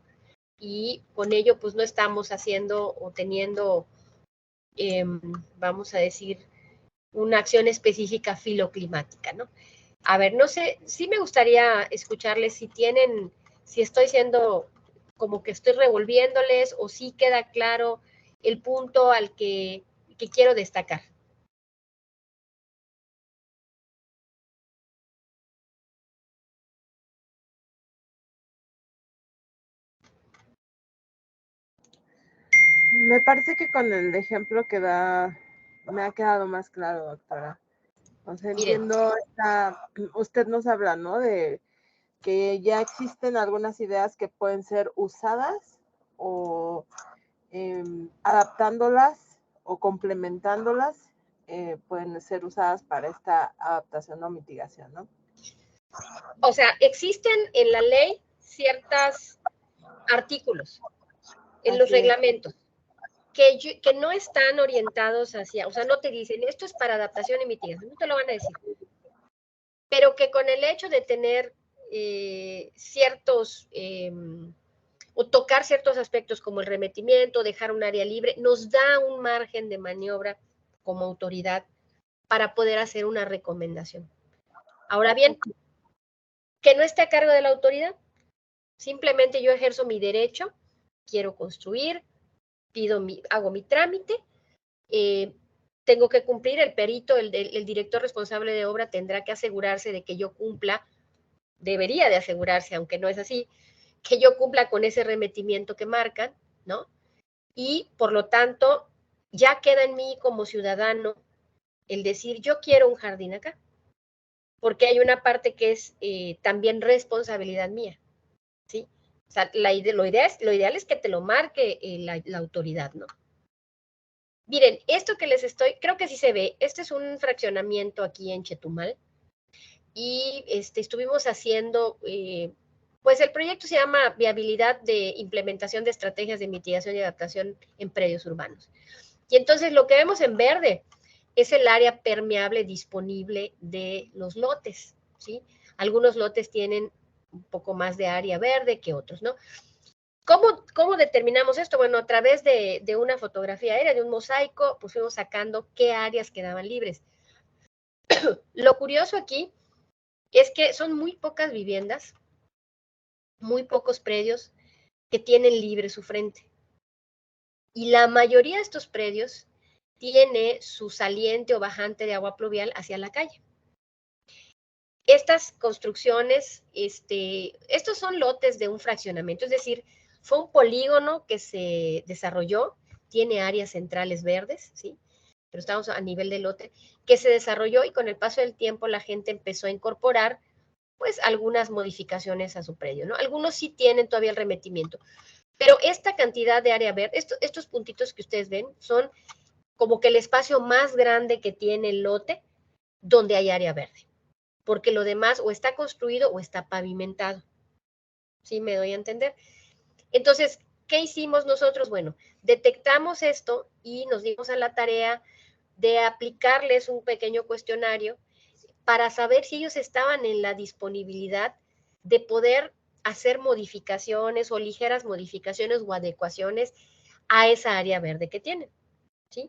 Y con ello, pues no estamos haciendo o teniendo, vamos a decir, una acción específica filoclimática, ¿no? A ver, no sé, sí me gustaría escucharles si estoy siendo como que estoy revolviéndoles o si queda claro el punto al que quiero destacar. Me parece que con el ejemplo que da, me ha quedado más claro, doctora. O sea, entiendo, usted nos habla, ¿no? De que ya existen algunas ideas que pueden ser usadas o adaptándolas o complementándolas, pueden ser usadas para esta adaptación o mitigación, ¿no? O sea, existen en la ley ciertos artículos en los reglamentos que no están orientados hacia, o sea, no te dicen, esto es para adaptación y mitigación, no te lo van a decir. Pero que con el hecho de tener ciertos, o tocar ciertos aspectos como el remetimiento, dejar un área libre, nos da un margen de maniobra como autoridad para poder hacer una recomendación. Ahora bien, que no esté a cargo de la autoridad, simplemente yo ejerzo mi derecho, quiero construir, hago mi trámite, tengo que cumplir, el perito, el director responsable de obra tendrá que asegurarse de que yo cumpla, debería de asegurarse, aunque no es así, que yo cumpla con ese remetimiento que marcan, ¿no? Y por lo tanto, ya queda en mí como ciudadano el decir, yo quiero un jardín acá, porque hay una parte que es también responsabilidad mía, ¿sí? O sea, lo ideal es que te lo marque la autoridad, ¿no? Miren, esto que les creo que sí se ve, este es un fraccionamiento aquí en Chetumal, y estuvimos haciendo, pues el proyecto se llama Viabilidad de Implementación de Estrategias de Mitigación y Adaptación en Predios Urbanos. Y entonces lo que vemos en verde es el área permeable disponible de los lotes, ¿sí? Algunos lotes tienen un poco más de área verde que otros, ¿no? ¿Cómo determinamos esto? Bueno, a través de una fotografía aérea, de un mosaico, pues fuimos sacando qué áreas quedaban libres. Lo curioso aquí es que son muy pocas viviendas, muy pocos predios que tienen libre su frente. Y la mayoría de estos predios tiene su saliente o bajante de agua pluvial hacia la calle. Estas construcciones, estos son lotes de un fraccionamiento, es decir, fue un polígono que se desarrolló, tiene áreas centrales verdes, ¿sí? Pero estamos a nivel de lote, que se desarrolló y con el paso del tiempo la gente empezó a incorporar, pues, algunas modificaciones a su predio, ¿no? Algunos sí tienen todavía el remetimiento, pero esta cantidad de área verde, estos puntitos que ustedes ven, son como que el espacio más grande que tiene el lote donde hay área verde, porque lo demás o está construido o está pavimentado. ¿Sí me doy a entender? Entonces, ¿qué hicimos nosotros? Bueno, detectamos esto y nos dimos a la tarea de aplicarles un pequeño cuestionario para saber si ellos estaban en la disponibilidad de poder hacer modificaciones o ligeras modificaciones o adecuaciones a esa área verde que tienen, ¿sí?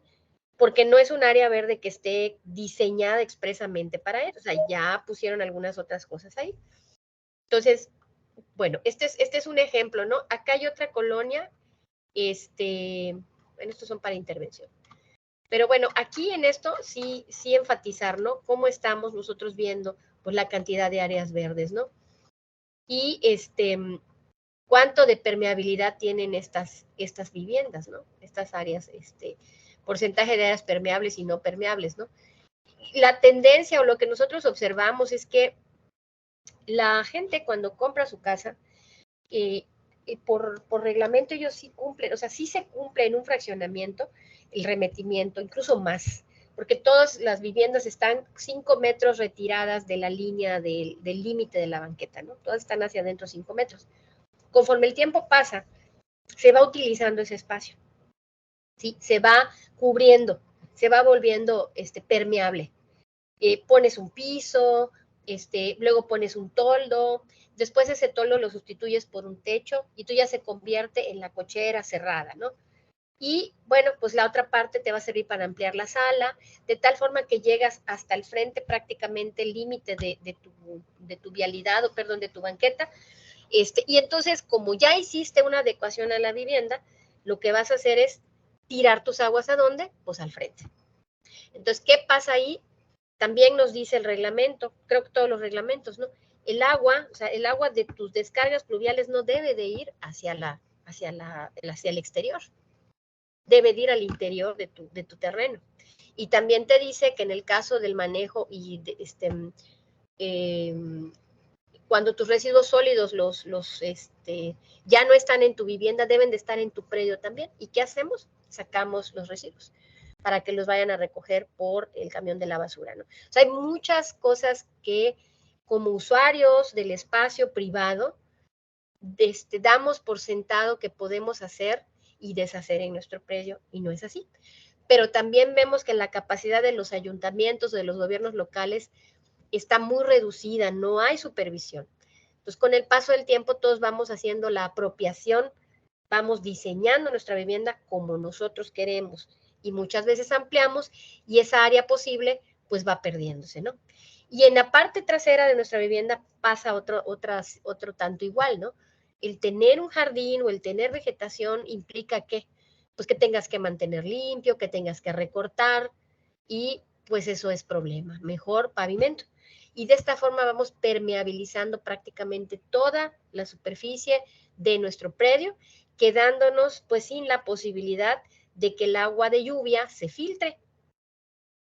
Porque no es un área verde que esté diseñada expresamente para eso, o sea, ya pusieron algunas otras cosas ahí. Entonces, bueno, este es un ejemplo, ¿no? Acá hay otra colonia, bueno, estos son para intervención. Pero bueno, aquí en esto sí enfatizar, ¿no? Cómo estamos nosotros viendo, pues, la cantidad de áreas verdes, ¿no? Y cuánto de permeabilidad tienen estas viviendas, ¿no? Estas áreas, porcentaje de áreas permeables y no permeables, ¿no? La tendencia o lo que nosotros observamos es que la gente cuando compra su casa, por reglamento ellos sí cumplen, o sea, sí se cumple en un fraccionamiento el remetimiento, incluso más, porque todas las viviendas están 5 metros retiradas de la línea del límite de la banqueta, ¿no? Todas están hacia adentro 5 metros. Conforme el tiempo pasa, se va utilizando ese espacio, ¿sí? Se va cubriendo, se va volviendo permeable. Pones un piso, luego pones un toldo, después ese toldo lo sustituyes por un techo y tú ya se convierte en la cochera cerrada, ¿no? Y bueno, pues la otra parte te va a servir para ampliar la sala, de tal forma que llegas hasta el frente, prácticamente el límite de tu vialidad, o perdón, de tu banqueta. Y entonces, como ya hiciste una adecuación a la vivienda, lo que vas a hacer es tirar tus aguas ¿a dónde? Pues al frente. Entonces, ¿qué pasa ahí? También nos dice el reglamento, creo que todos los reglamentos, ¿no? El agua, o sea, el agua de tus descargas pluviales no debe de ir hacia el exterior, debe de ir al interior de tu terreno. Y también te dice que en el caso del manejo y cuando tus residuos sólidos ya no están en tu vivienda, deben de estar en tu predio también. ¿Y qué hacemos? Sacamos los residuos para que los vayan a recoger por el camión de la basura, ¿no? O sea, hay muchas cosas que como usuarios del espacio privado damos por sentado que podemos hacer y deshacer en nuestro predio, y no es así. Pero también vemos que la capacidad de los ayuntamientos, de los gobiernos locales, está muy reducida, no hay supervisión. Entonces, con el paso del tiempo, todos vamos haciendo la apropiación, vamos diseñando nuestra vivienda como nosotros queremos y muchas veces ampliamos y esa área posible pues va perdiéndose, ¿no? Y en la parte trasera de nuestra vivienda pasa otro tanto igual, ¿no? El tener un jardín o el tener vegetación implica que, pues que tengas que mantener limpio, que tengas que recortar y pues eso es problema. Mejor pavimento. Y de esta forma vamos permeabilizando prácticamente toda la superficie de nuestro predio, quedándonos pues sin la posibilidad de que el agua de lluvia se filtre.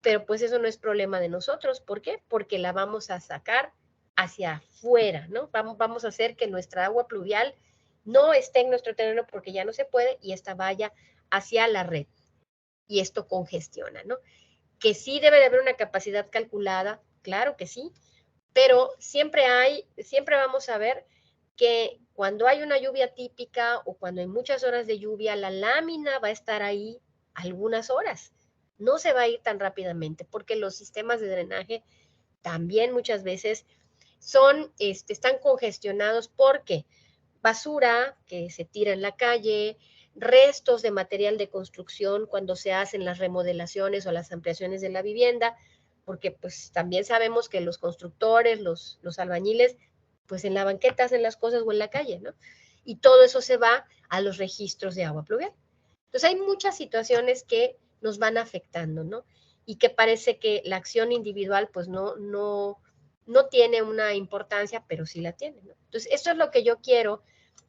Pero pues eso no es problema de nosotros. ¿Por qué? Porque la vamos a sacar hacia afuera, ¿no? Vamos a hacer que nuestra agua pluvial no esté en nuestro terreno porque ya no se puede y esta vaya hacia la red. Y esto congestiona, ¿no? Que sí debe de haber una capacidad calculada, claro que sí, pero siempre vamos a ver que cuando hay una lluvia típica o cuando hay muchas horas de lluvia, la lámina va a estar ahí algunas horas. No se va a ir tan rápidamente porque los sistemas de drenaje también muchas veces están congestionados porque basura que se tira en la calle, restos de material de construcción cuando se hacen las remodelaciones o las ampliaciones de la vivienda, porque pues también sabemos que los constructores, los albañiles, pues en la banqueta hacen las cosas o en la calle, ¿no? Y todo eso se va a los registros de agua pluvial. Entonces hay muchas situaciones que nos van afectando, ¿no? Y que parece que la acción individual pues no tiene una importancia, pero sí la tiene, ¿no? Entonces esto es lo que yo quiero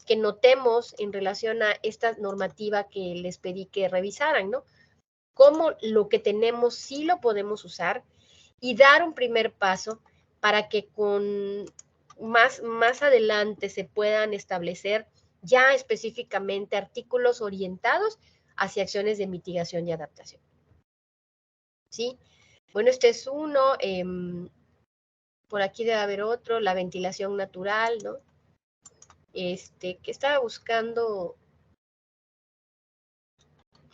que notemos en relación a esta normativa que les pedí que revisaran, ¿no? Cómo lo que tenemos sí lo podemos usar y dar un primer paso para que con más adelante se puedan establecer ya específicamente artículos orientados hacia acciones de mitigación y adaptación. ¿Sí? Bueno, este es uno. Por aquí debe haber otro, la ventilación natural, ¿no? Que estaba buscando.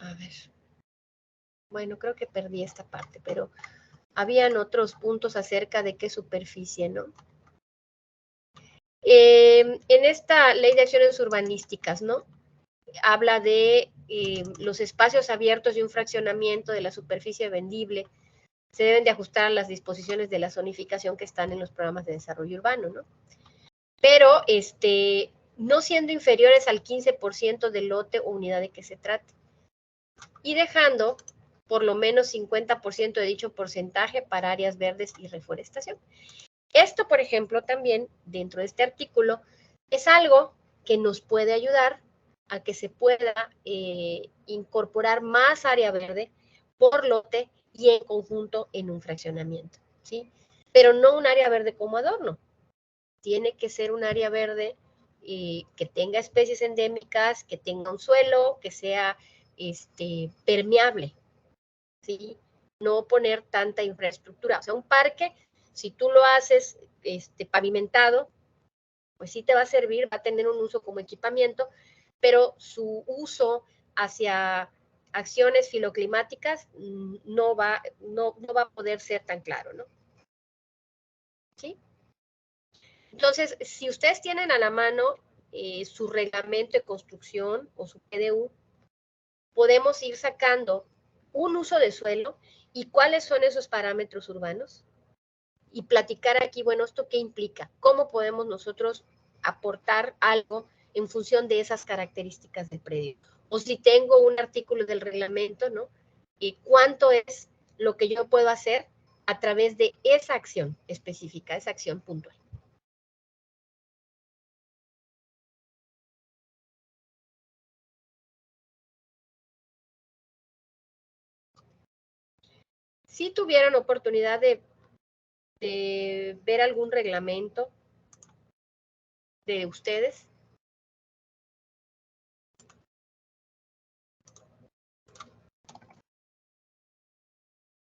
A ver. Bueno, creo que perdí esta parte, pero habían otros puntos acerca de qué superficie, ¿no? En esta ley de acciones urbanísticas, ¿no? Habla de los espacios abiertos y un fraccionamiento de la superficie vendible se deben de ajustar a las disposiciones de la zonificación que están en los programas de desarrollo urbano, ¿no? Pero no siendo inferiores al 15% del lote o unidad de que se trate. Y dejando por lo menos 50% de dicho porcentaje para áreas verdes y reforestación. Esto, por ejemplo, también dentro de este artículo es algo que nos puede ayudar a que se pueda incorporar más área verde por lote y en conjunto en un fraccionamiento, ¿sí? Pero no un área verde como adorno. Tiene que ser un área verde que tenga especies endémicas, que tenga un suelo, que sea permeable, ¿sí? No poner tanta infraestructura. O sea, un parque, si tú lo haces pavimentado, pues sí te va a servir, va a tener un uso como equipamiento, pero su uso hacia acciones filoclimáticas no va a poder ser tan claro, ¿no? ¿Sí? Entonces, si ustedes tienen a la mano su reglamento de construcción o su PDU, podemos ir sacando un uso de suelo y cuáles son esos parámetros urbanos y platicar aquí, bueno, ¿esto qué implica? ¿Cómo podemos nosotros aportar algo en función de esas características del predio? O si tengo un artículo del reglamento, ¿no? ¿Y cuánto es lo que yo puedo hacer a través de esa acción específica, esa acción puntual? Si tuvieron oportunidad de ver algún reglamento de ustedes.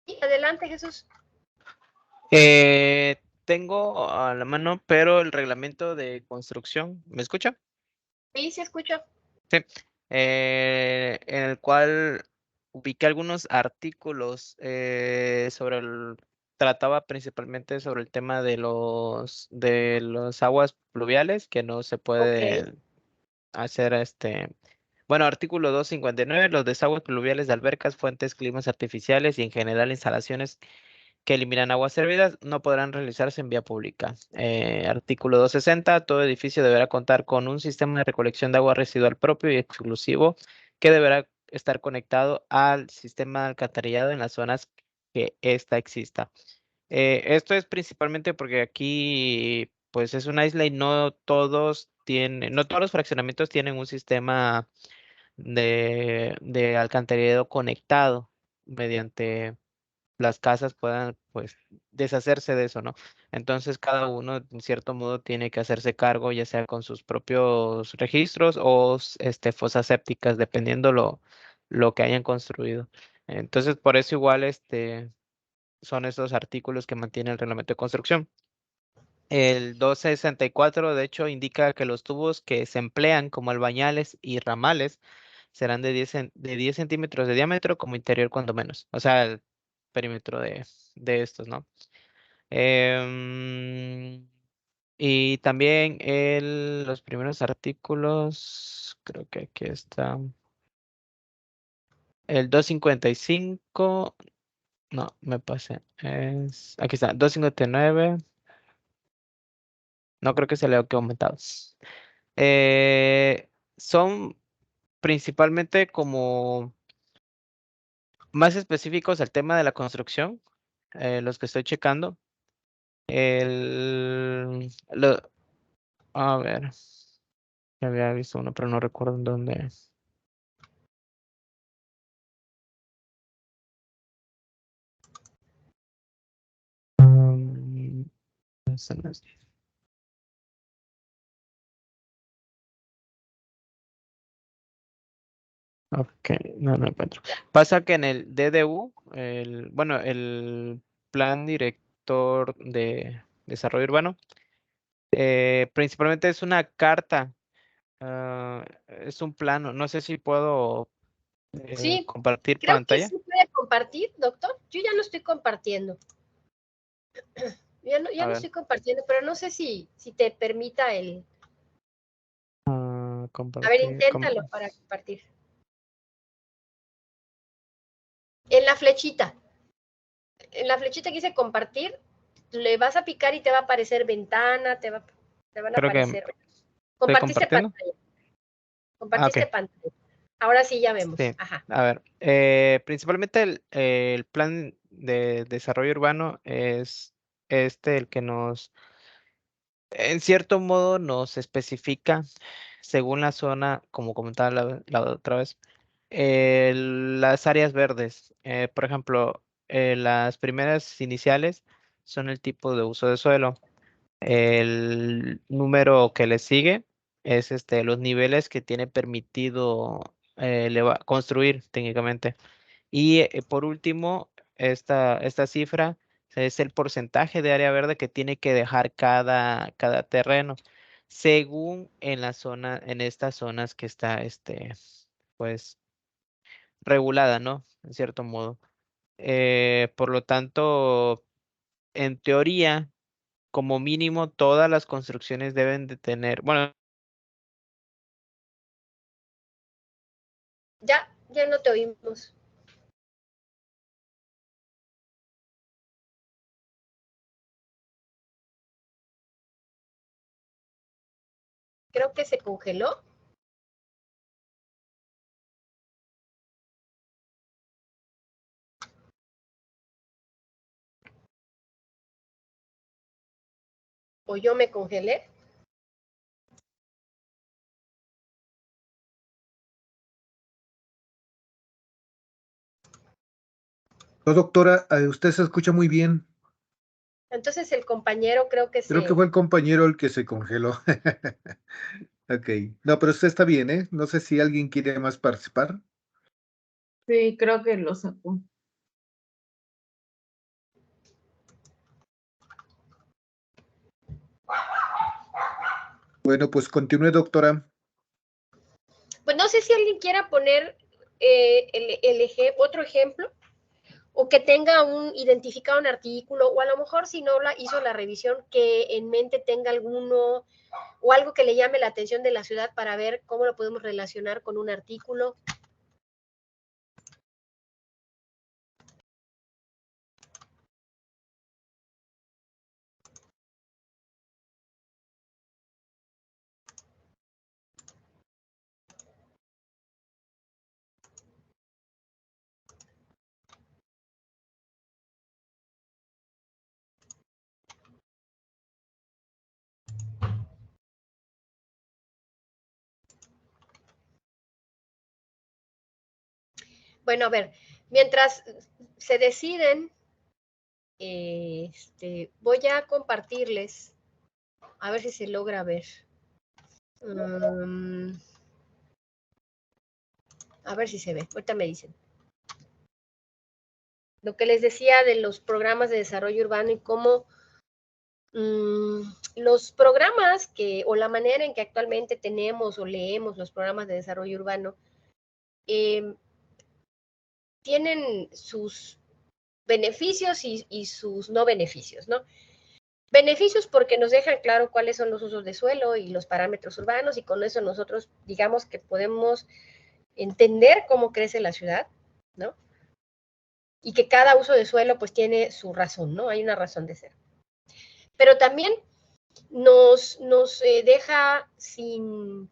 Sí, adelante, Jesús. Tengo a la mano, pero el reglamento de construcción, ¿me escucha? Sí, sí escucho. Sí, en el cual ubiqué algunos artículos trataba principalmente sobre el tema de los aguas pluviales, que no se puede hacer bueno, artículo 259, los desagües pluviales de albercas, fuentes, climas artificiales y en general instalaciones que eliminan aguas servidas no podrán realizarse en vía pública. Artículo 260, todo edificio deberá contar con un sistema de recolección de agua residual propio y exclusivo que deberá estar conectado al sistema de alcantarillado en las zonas que ésta exista. Esto es principalmente porque aquí pues es una isla y no todos los fraccionamientos tienen un sistema de alcantarillado conectado mediante las casas puedan pues deshacerse de eso, ¿no? Entonces cada uno en cierto modo tiene que hacerse cargo, ya sea con sus propios registros o fosas sépticas, dependiendo lo que hayan construido. Entonces por eso igual son estos artículos que mantiene el reglamento de construcción. El 264 de hecho indica que los tubos que se emplean como albañales y ramales serán de 10 centímetros de diámetro como interior cuando menos. O sea, el perímetro de estos, ¿no? Y también los primeros artículos, creo que aquí está. El 255, no, me pasé. Aquí está, 259. No creo que se lea que aumentado. Son principalmente como más específicos al tema de la construcción, los que estoy checando. A ver, ya había visto uno, pero no recuerdo en dónde. Ese no es. Ok, no lo encuentro. Pasa que en el DDU, bueno, el Plan Director de Desarrollo Urbano, principalmente es una carta, es un plano. No sé si puedo Sí, compartir creo que pantalla. sí puede compartir, doctor. Yo ya no estoy compartiendo. Ya A no ver, estoy compartiendo, pero no sé si te permita el... A ver, compartir. inténtalo para compartir. En la flechita que dice compartir, le vas a picar y te va a aparecer ventana, te van a Creo que aparecer. estoy Compartiste compartiendo. pantalla. Ah, Compartiste ok. pantalla. Ahora sí ya vemos. Sí, Ajá. a ver, principalmente el plan de desarrollo urbano es el que en cierto modo, nos especifica, según la zona, como comentaba la otra vez, las áreas verdes. Por ejemplo, las primeras iniciales son el tipo de uso de suelo. El número que le sigue es los niveles que tiene permitido construir técnicamente. Y por último, esta cifra es el porcentaje de área verde que tiene que dejar cada terreno, según en la zona, en estas zonas que está pues regulada, ¿no? En cierto modo. Por lo tanto, en teoría, como mínimo, todas las construcciones deben de tener, bueno, Ya no te oímos. Creo que se congeló. O yo me congelé. No, doctora, usted se escucha muy bien. Entonces el compañero creo que Creo que se... fue el compañero el que se congeló. Ok. No, pero usted está bien, ¿eh? No sé si alguien quiere más participar. Sí, creo que lo sacó. Bueno, pues continúe, doctora. Pues no sé si alguien quiera poner otro ejemplo, o que tenga identificado un artículo, o a lo mejor si no hizo la revisión, que en mente tenga alguno o algo que le llame la atención de la ciudad para ver cómo lo podemos relacionar con un artículo. Bueno, a ver, mientras se deciden, voy a compartirles, a ver si se logra ver. A ver si se ve, ahorita me dicen. Lo que les decía de los programas de desarrollo urbano y cómo los programas o la manera en que actualmente tenemos o leemos los programas de desarrollo urbano tienen sus beneficios y sus no beneficios, ¿no? Beneficios porque nos dejan claro cuáles son los usos de suelo y los parámetros urbanos, y con eso nosotros digamos que podemos entender cómo crece la ciudad, ¿no? Y que cada uso de suelo pues tiene su razón, ¿no? Hay una razón de ser. Pero también nos deja sin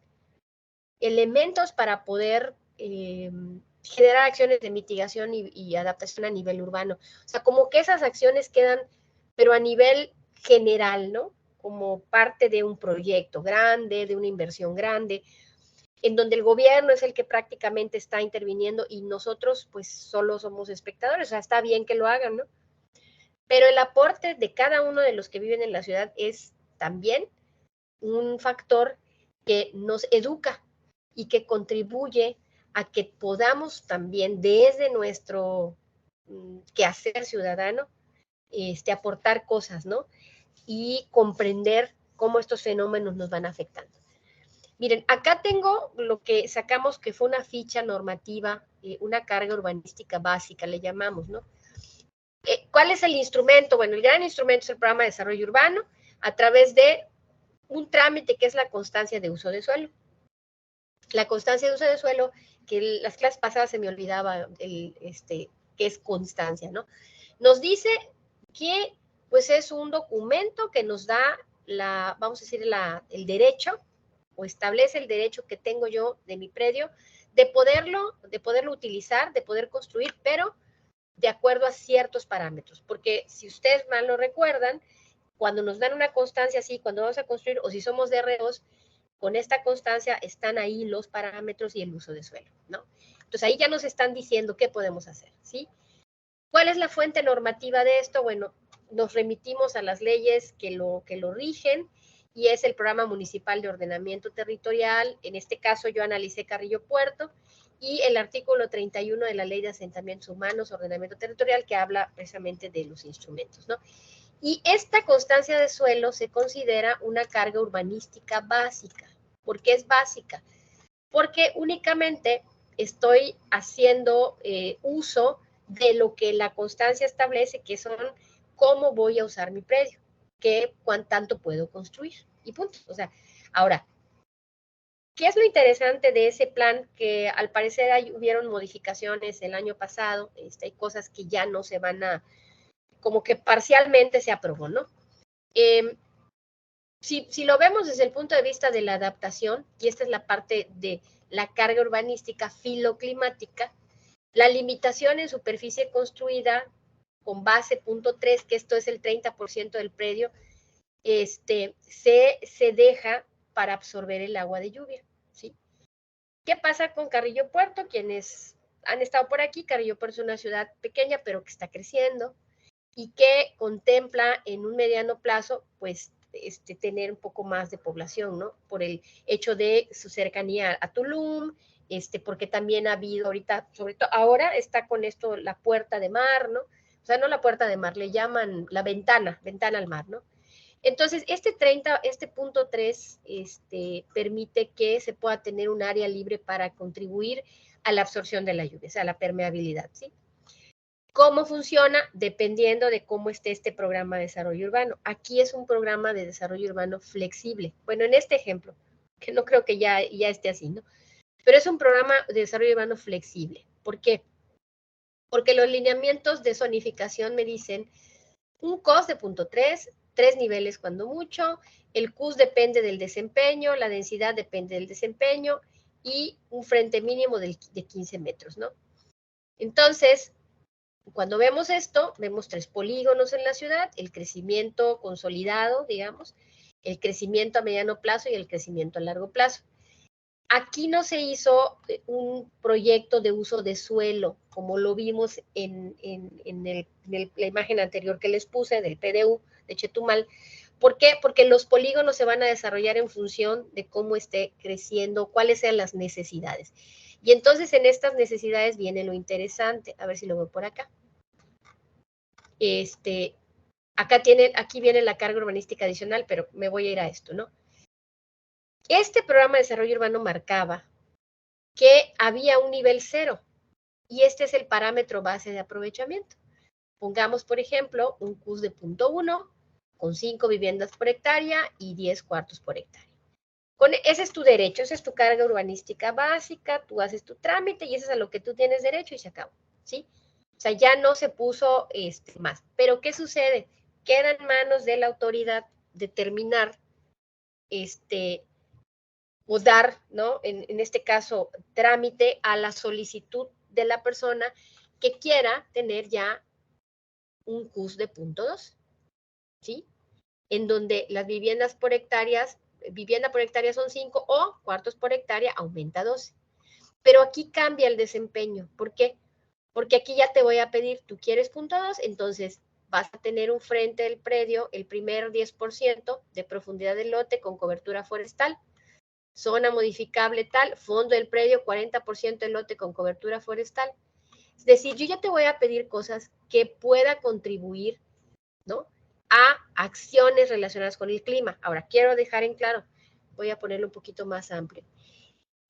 elementos para poder generar acciones de mitigación y adaptación a nivel urbano. O sea, como que esas acciones quedan, pero a nivel general, ¿no? Como parte de un proyecto grande, de una inversión grande, en donde el gobierno es el que prácticamente está interviniendo y nosotros pues solo somos espectadores. O sea, está bien que lo hagan, ¿no? Pero el aporte de cada uno de los que viven en la ciudad es también un factor que nos educa y que contribuye a que podamos también desde nuestro quehacer ciudadano aportar cosas, ¿no? Y comprender cómo estos fenómenos nos van afectando. Miren, acá tengo lo que sacamos que fue una ficha normativa, una carga urbanística básica, le llamamos, ¿no? ¿Cuál es el instrumento? Bueno, el gran instrumento es el Programa de Desarrollo Urbano a través de un trámite que es la constancia de uso de suelo. La constancia de uso de suelo, que las clases pasadas se me olvidaba que es constancia, ¿no? Nos dice que pues es un documento que nos da vamos a decir, el derecho, o establece el derecho que tengo yo de mi predio de poderlo utilizar, de poder construir, pero de acuerdo a ciertos parámetros, porque si ustedes mal lo recuerdan, cuando nos dan una constancia así, cuando vamos a construir, o si somos DROs, con esta constancia están ahí los parámetros y el uso de suelo, ¿no? Entonces ahí ya nos están diciendo qué podemos hacer, ¿sí? ¿Cuál es la fuente normativa de esto? Bueno, nos remitimos a las leyes que lo rigen, y es el Programa Municipal de Ordenamiento Territorial. En este caso yo analicé Carrillo Puerto, y el artículo 31 de la Ley de Asentamientos Humanos, Ordenamiento Territorial, que habla precisamente de los instrumentos, ¿no? Y esta constancia de suelo se considera una carga urbanística básica. ¿Por qué es básica? Porque únicamente estoy haciendo uso de lo que la constancia establece, que son cómo voy a usar mi predio, cuán tanto puedo construir, y punto. O sea, ahora, ¿qué es lo interesante de ese plan? Que al parecer hubieron modificaciones el año pasado, hay cosas que ya no se van a, como que parcialmente se aprobó, ¿no? Si lo vemos desde el punto de vista de la adaptación, y esta es la parte de la carga urbanística filoclimática, la limitación en superficie construida con base punto 3, que esto es el 30% del predio, se deja para absorber el agua de lluvia, ¿sí? ¿Qué pasa con Carrillo Puerto? Quienes han estado por aquí, Carrillo Puerto es una ciudad pequeña, pero que está creciendo y que contempla en un mediano plazo, pues, tener un poco más de población, ¿no? Por el hecho de su cercanía a Tulum, porque también ha habido ahorita, sobre todo ahora está con esto la puerta de mar, ¿no? O sea, no la puerta de mar, le llaman la ventana al mar, ¿no? Entonces, este punto 3, permite que se pueda tener un área libre para contribuir a la absorción de la lluvia, o sea, la permeabilidad, ¿sí? ¿Cómo funciona? Dependiendo de cómo esté este programa de desarrollo urbano. Aquí es un programa de desarrollo urbano flexible. Bueno, en este ejemplo, que no creo que ya esté así, ¿no? Pero es un programa de desarrollo urbano flexible. ¿Por qué? Porque los lineamientos de zonificación me dicen un COS de punto 3 niveles cuando mucho, el CUS depende del desempeño, la densidad depende del desempeño, y un frente mínimo de 15 metros, ¿no? Entonces, cuando vemos esto, vemos 3 polígonos en la ciudad: el crecimiento consolidado, digamos, el crecimiento a mediano plazo y el crecimiento a largo plazo. Aquí no se hizo un proyecto de uso de suelo, como lo vimos en la imagen anterior que les puse del PDU de Chetumal. ¿Por qué? Porque los polígonos se van a desarrollar en función de cómo esté creciendo, cuáles sean las necesidades. Y entonces en estas necesidades viene lo interesante. A ver si lo veo por acá. Aquí viene la carga urbanística adicional, pero me voy a ir a esto, ¿no? Este programa de desarrollo urbano marcaba que había un nivel 0, y este es el parámetro base de aprovechamiento. Pongamos, por ejemplo, un CUS de punto 1, con 5 viviendas por hectárea y 10 cuartos por hectárea. Ese es tu derecho, esa es tu carga urbanística básica, tú haces tu trámite y eso es a lo que tú tienes derecho y se acabó, ¿sí? O sea, ya no se puso más. Pero, ¿qué sucede? Queda en manos de la autoridad determinar o dar, ¿no? En este caso, trámite a la solicitud de la persona que quiera tener ya un CUS de .2, ¿sí? En donde las viviendas por hectáreas, vivienda por hectárea son 5 o cuartos por hectárea aumenta a 12. Pero aquí cambia el desempeño. ¿Por qué? Porque aquí ya te voy a pedir, tú quieres .2, entonces vas a tener un frente del predio, el primer 10% de profundidad del lote con cobertura forestal, zona modificable tal, fondo del predio 40% del lote con cobertura forestal. Es decir, yo ya te voy a pedir cosas que pueda contribuir, ¿no?, a acciones relacionadas con el clima. Ahora, quiero dejar en claro, voy a ponerlo un poquito más amplio.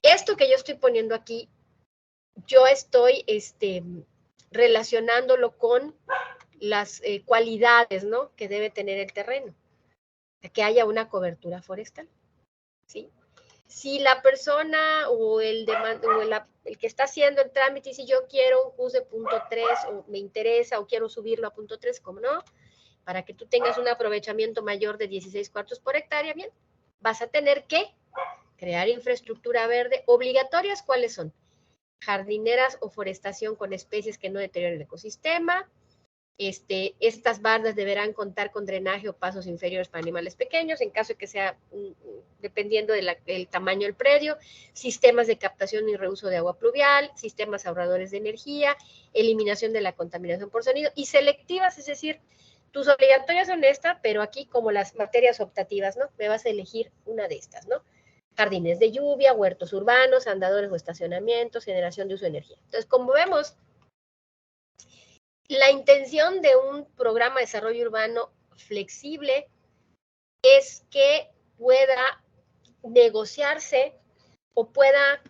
Esto que yo estoy poniendo aquí, yo estoy relacionándolo con las cualidades, ¿no?, que debe tener el terreno, que haya una cobertura forestal, ¿sí? Si la persona o el que está haciendo el trámite dice yo quiero un CUS de .3 o me interesa o quiero subirlo a .3, ¿cómo no? Para que tú tengas un aprovechamiento mayor de 16 cuartos por hectárea, bien, vas a tener que crear infraestructura verde obligatorias. ¿Cuáles son? Jardineras o forestación con especies que no deterioren el ecosistema. Estas bardas deberán contar con drenaje o pasos inferiores para animales pequeños, en caso de que sea, dependiendo del tamaño del predio, sistemas de captación y reuso de agua pluvial, sistemas ahorradores de energía, eliminación de la contaminación por sonido, y selectivas, es decir, tus obligatorias son estas, pero aquí como las materias optativas, ¿no? Me vas a elegir una de estas, ¿no? Jardines de lluvia, huertos urbanos, andadores o estacionamientos, generación de uso de energía. Entonces, como vemos, la intención de un programa de desarrollo urbano flexible es que pueda negociarse o pueda,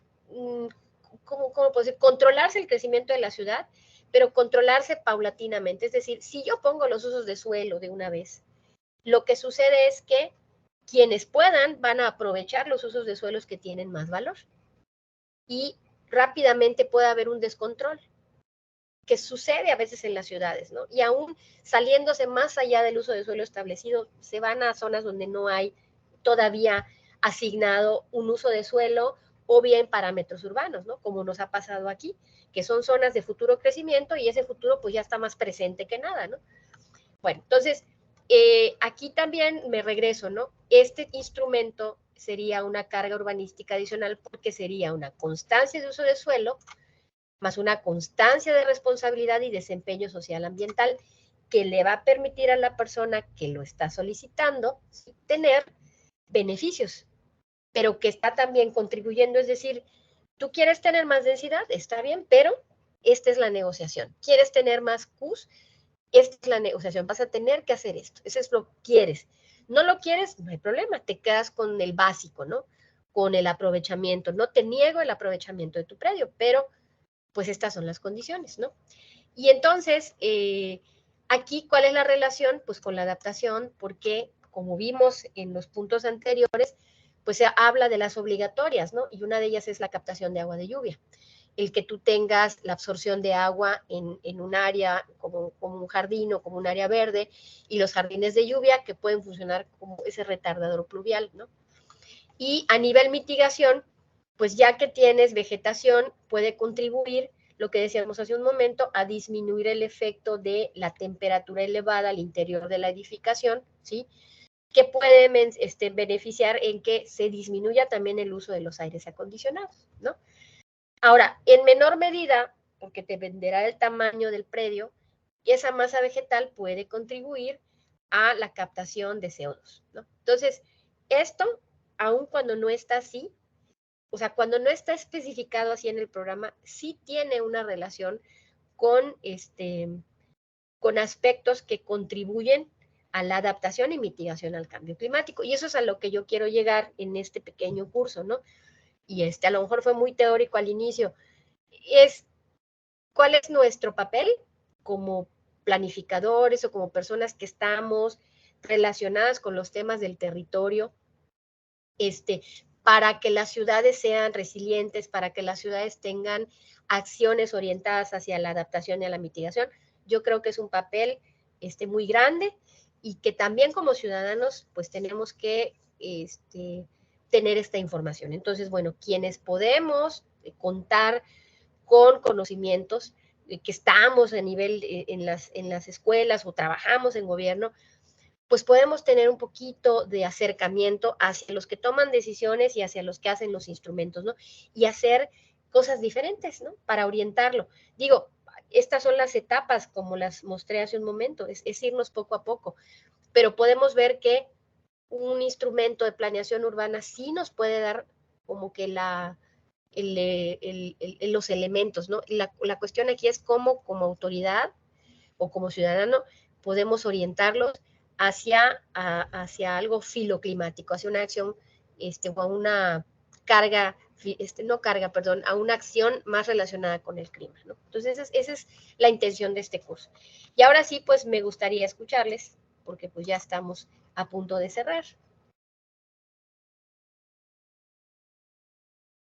¿cómo puedo decir?, controlarse el crecimiento de la ciudad, pero controlarse paulatinamente. Es decir, si yo pongo los usos de suelo de una vez, lo que sucede es que quienes puedan van a aprovechar los usos de suelos que tienen más valor y rápidamente puede haber un descontrol, que sucede a veces en las ciudades, ¿no? Y aún saliéndose más allá del uso de suelo establecido, se van a zonas donde no hay todavía asignado un uso de suelo o bien parámetros urbanos, ¿no? Como nos ha pasado aquí, que son zonas de futuro crecimiento y ese futuro pues ya está más presente que nada, ¿no? Bueno, entonces, aquí también me regreso, ¿no? Este instrumento sería una carga urbanística adicional porque sería una constancia de uso de suelo más una constancia de responsabilidad y desempeño social ambiental que le va a permitir a la persona que lo está solicitando tener beneficios, pero que está también contribuyendo. Es decir, tú quieres tener más densidad, está bien, pero esta es la negociación. ¿Quieres tener más CUS? Esta es la negociación. Vas a tener que hacer esto. Eso es lo que quieres. No lo quieres, no hay problema. Te quedas con el básico, ¿no? Con el aprovechamiento. No te niego el aprovechamiento de tu predio, pero pues estas son las condiciones, ¿no? Y entonces, aquí, ¿cuál es la relación? Pues con la adaptación, porque como vimos en los puntos anteriores, pues se habla de las obligatorias, ¿no? Y una de ellas es la captación de agua de lluvia. El que tú tengas la absorción de agua en un área como un jardín o como un área verde, y los jardines de lluvia que pueden funcionar como ese retardador pluvial, ¿no? Y a nivel mitigación, pues ya que tienes vegetación, puede contribuir, lo que decíamos hace un momento, a disminuir el efecto de la temperatura elevada al interior de la edificación, ¿sí? Que puede beneficiar en que se disminuya también el uso de los aires acondicionados, ¿no? Ahora, en menor medida, porque dependerá del tamaño del predio, esa masa vegetal puede contribuir a la captación de CO2, ¿no? Entonces, esto, aun cuando no está así, o sea, cuando no está especificado así en el programa, sí tiene una relación con, con aspectos que contribuyen a la adaptación y mitigación al cambio climático. Y eso es a lo que yo quiero llegar en este pequeño curso, ¿no? Y a lo mejor fue muy teórico al inicio. ¿Cuál es nuestro papel como planificadores o como personas que estamos relacionadas con los temas del territorio, para que las ciudades sean resilientes, para que las ciudades tengan acciones orientadas hacia la adaptación y a la mitigación. Yo creo que es un papel muy grande y que también como ciudadanos pues tenemos que tener esta información. Entonces, bueno, quienes podemos contar con conocimientos, que estamos a nivel en las escuelas o trabajamos en gobierno, pues podemos tener un poquito de acercamiento hacia los que toman decisiones y hacia los que hacen los instrumentos, ¿no? Y hacer cosas diferentes, ¿no? Para orientarlo. Digo, estas son las etapas como las mostré hace un momento, es irnos poco a poco, pero podemos ver que un instrumento de planeación urbana sí nos puede dar como que los elementos, ¿no? La cuestión aquí es cómo como autoridad o como ciudadano podemos orientarlos hacia algo filoclimático, hacia una acción o a una carga, no carga, perdón, a una acción más relacionada con el clima, ¿no? Entonces, esa es la intención de este curso. Y ahora sí, pues me gustaría escucharles, porque pues ya estamos a punto de cerrar.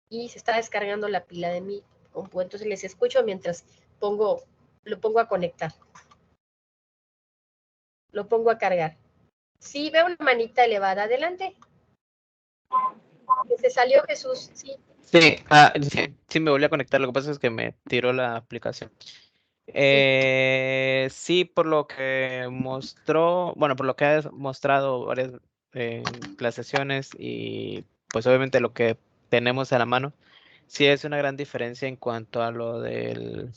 Y se está descargando la pila de mi compu, entonces les escucho mientras lo pongo a conectar. Lo pongo a cargar. Sí, veo una manita elevada. Adelante. Se salió Jesús, sí. Sí, me volví a conectar. Lo que pasa es que me tiró la aplicación. Sí, por lo que mostró, bueno, por lo que has mostrado varias las sesiones y pues obviamente lo que tenemos a la mano, sí es una gran diferencia en cuanto a lo de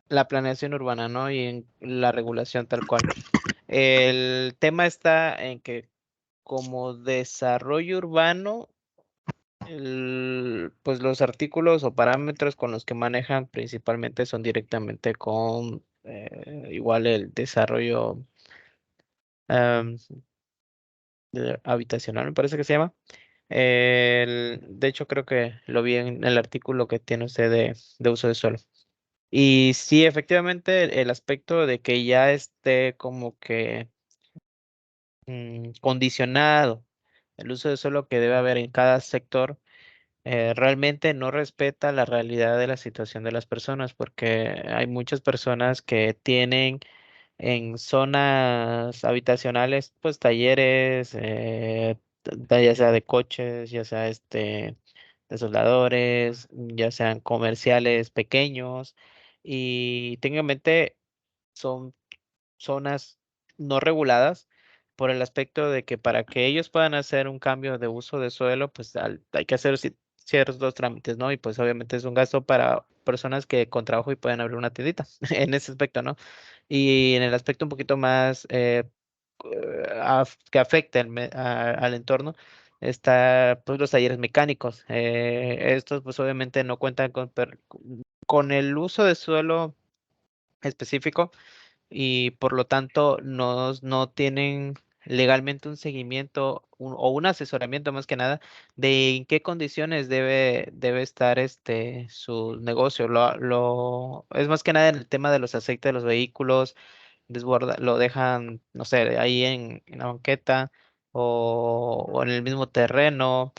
la planeación urbana, ¿no? Y en la regulación tal cual. El tema está en que como desarrollo urbano, pues los artículos o parámetros con los que manejan principalmente son directamente con igual el desarrollo habitacional, me parece que se llama. De hecho, creo que lo vi en el artículo que tiene usted de uso de suelo. Y sí, efectivamente, el aspecto de que ya esté como que condicionado el uso de suelo que debe haber en cada sector, realmente no respeta la realidad de la situación de las personas, porque hay muchas personas que tienen en zonas habitacionales, pues talleres, ya sea de coches, ya sea de soldadores, ya sean comerciales pequeños, y técnicamente son zonas no reguladas por el aspecto de que para que ellos puedan hacer un cambio de uso de suelo, pues hay que hacer ciertos trámites, ¿no? Y pues obviamente es un gasto para personas que con trabajo y pueden abrir una tiendita en ese aspecto, ¿no? Y en el aspecto un poquito más que afecta al entorno, está pues los talleres mecánicos. Estos pues obviamente no cuentan con el uso de suelo específico y por lo tanto no tienen legalmente un seguimiento o un asesoramiento más que nada de en qué condiciones debe estar su negocio. Es más que nada en el tema de los aceites de los vehículos, lo dejan, no sé, ahí en la banqueta o en el mismo terreno.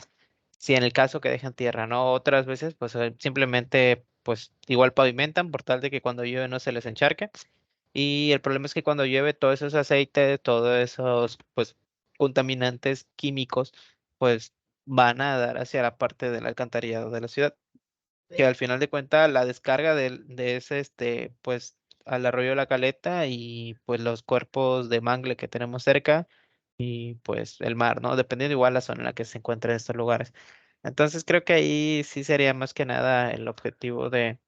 Si en el caso que dejan tierra, ¿no? Otras veces, pues simplemente, pues igual pavimentan por tal de que cuando llueve no se les encharque. Y el problema es que cuando llueve todos esos aceites, todos esos, pues, contaminantes químicos, pues van a dar hacia la parte del alcantarillado de la ciudad. Que al final de cuentas la descarga de ese, pues, al arroyo de la Caleta y pues los cuerpos de mangle que tenemos cerca y pues el mar, ¿no? Dependiendo igual la zona en la que se encuentren estos lugares. Entonces creo que ahí sí sería más que nada el objetivo de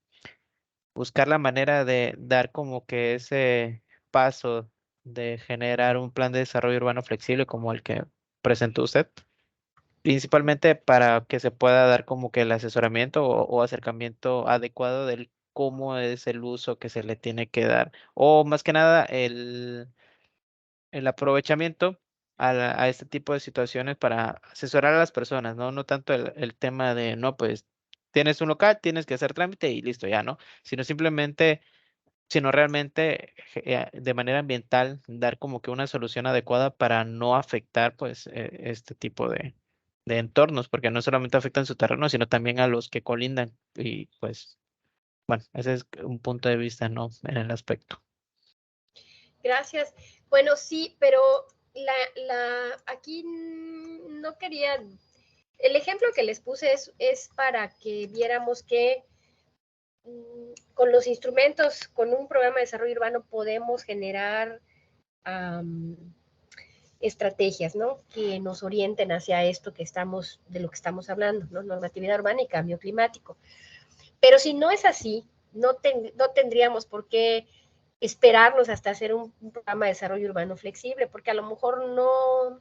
buscar la manera de dar como que ese paso de generar un plan de desarrollo urbano flexible como el que presentó usted, principalmente para que se pueda dar como que el asesoramiento o acercamiento adecuado del cómo es el uso que se le tiene que dar, o más que nada el aprovechamiento a este tipo de situaciones para asesorar a las personas, ¿no? No tanto el tema de, no, pues tienes un local, tienes que hacer trámite y listo, ya, ¿no? Sino simplemente sino realmente de manera ambiental dar como que una solución adecuada para no afectar pues este tipo de entornos, porque no solamente afectan su terreno, sino también a los que colindan. Y pues, bueno, ese es un punto de vista, ¿no? En el aspecto. Gracias. Bueno, sí, pero aquí no quería, el ejemplo que les puse es para que viéramos que con los instrumentos, con un programa de desarrollo urbano podemos generar estrategias, ¿no? Que nos orienten hacia esto de lo que estamos hablando, ¿no? Normatividad urbana y cambio climático. Pero si no es así, no tendríamos por qué esperarnos hasta hacer un programa de desarrollo urbano flexible, porque a lo mejor no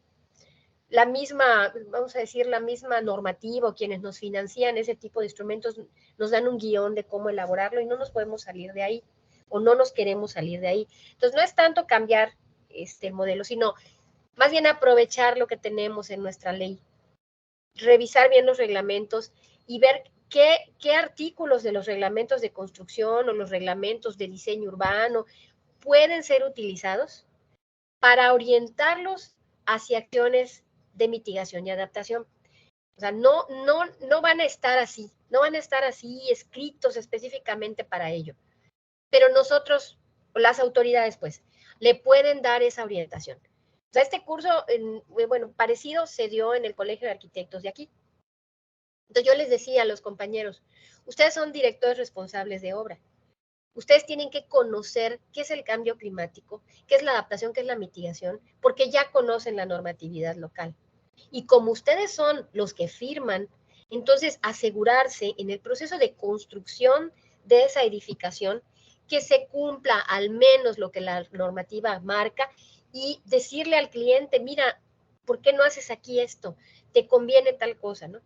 la misma, vamos a decir, la misma normativa o quienes nos financian ese tipo de instrumentos nos dan un guión de cómo elaborarlo y no nos podemos salir de ahí o no nos queremos salir de ahí. Entonces, no es tanto cambiar este modelo, sino más bien aprovechar lo que tenemos en nuestra ley, revisar bien los reglamentos y ver qué artículos de los reglamentos de construcción o los reglamentos de diseño urbano pueden ser utilizados para orientarlos hacia acciones de mitigación y adaptación. O sea, no van a estar así, no van a estar así escritos específicamente para ello. Pero nosotros, las autoridades, pues, le pueden dar esa orientación. O sea, este curso, bueno, parecido se dio en el Colegio de Arquitectos de aquí. Entonces yo les decía a los compañeros, ustedes son directores responsables de obra. Ustedes tienen que conocer qué es el cambio climático, qué es la adaptación, qué es la mitigación, porque ya conocen la normatividad local. Y como ustedes son los que firman, entonces asegurarse en el proceso de construcción de esa edificación que se cumpla al menos lo que la normativa marca y decirle al cliente, mira, ¿por qué no haces aquí esto? Te conviene tal cosa, ¿no?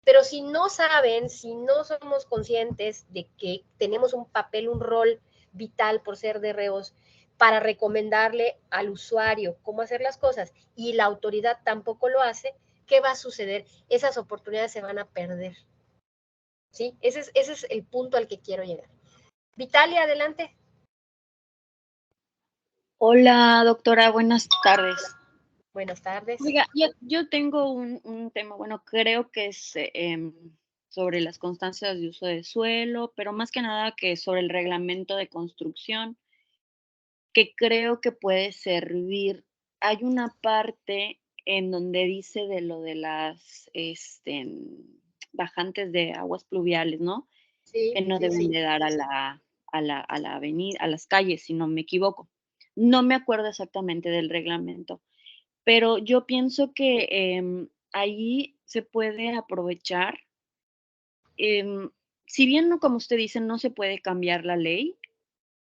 Pero si no saben, si no somos conscientes de que tenemos un papel, un rol vital por ser DREOs para recomendarle al usuario cómo hacer las cosas y la autoridad tampoco lo hace, ¿qué va a suceder? Esas oportunidades se van a perder. ¿Sí? Ese es el punto al que quiero llegar. Vitalia, adelante. Hola, doctora, buenas tardes. Buenas tardes. Oiga, yo tengo un tema, bueno, creo que es sobre las constancias de uso de suelo, pero más que nada que sobre el reglamento de construcción, que creo que puede servir. Hay una parte en donde dice de lo de las bajantes de aguas pluviales, ¿no? Sí, Que no sí, deben sí. de dar a la avenida, a las calles, si no me equivoco. No me acuerdo exactamente del reglamento, pero yo pienso que ahí se puede aprovechar. Si bien, no, como usted dice, no se puede cambiar la ley,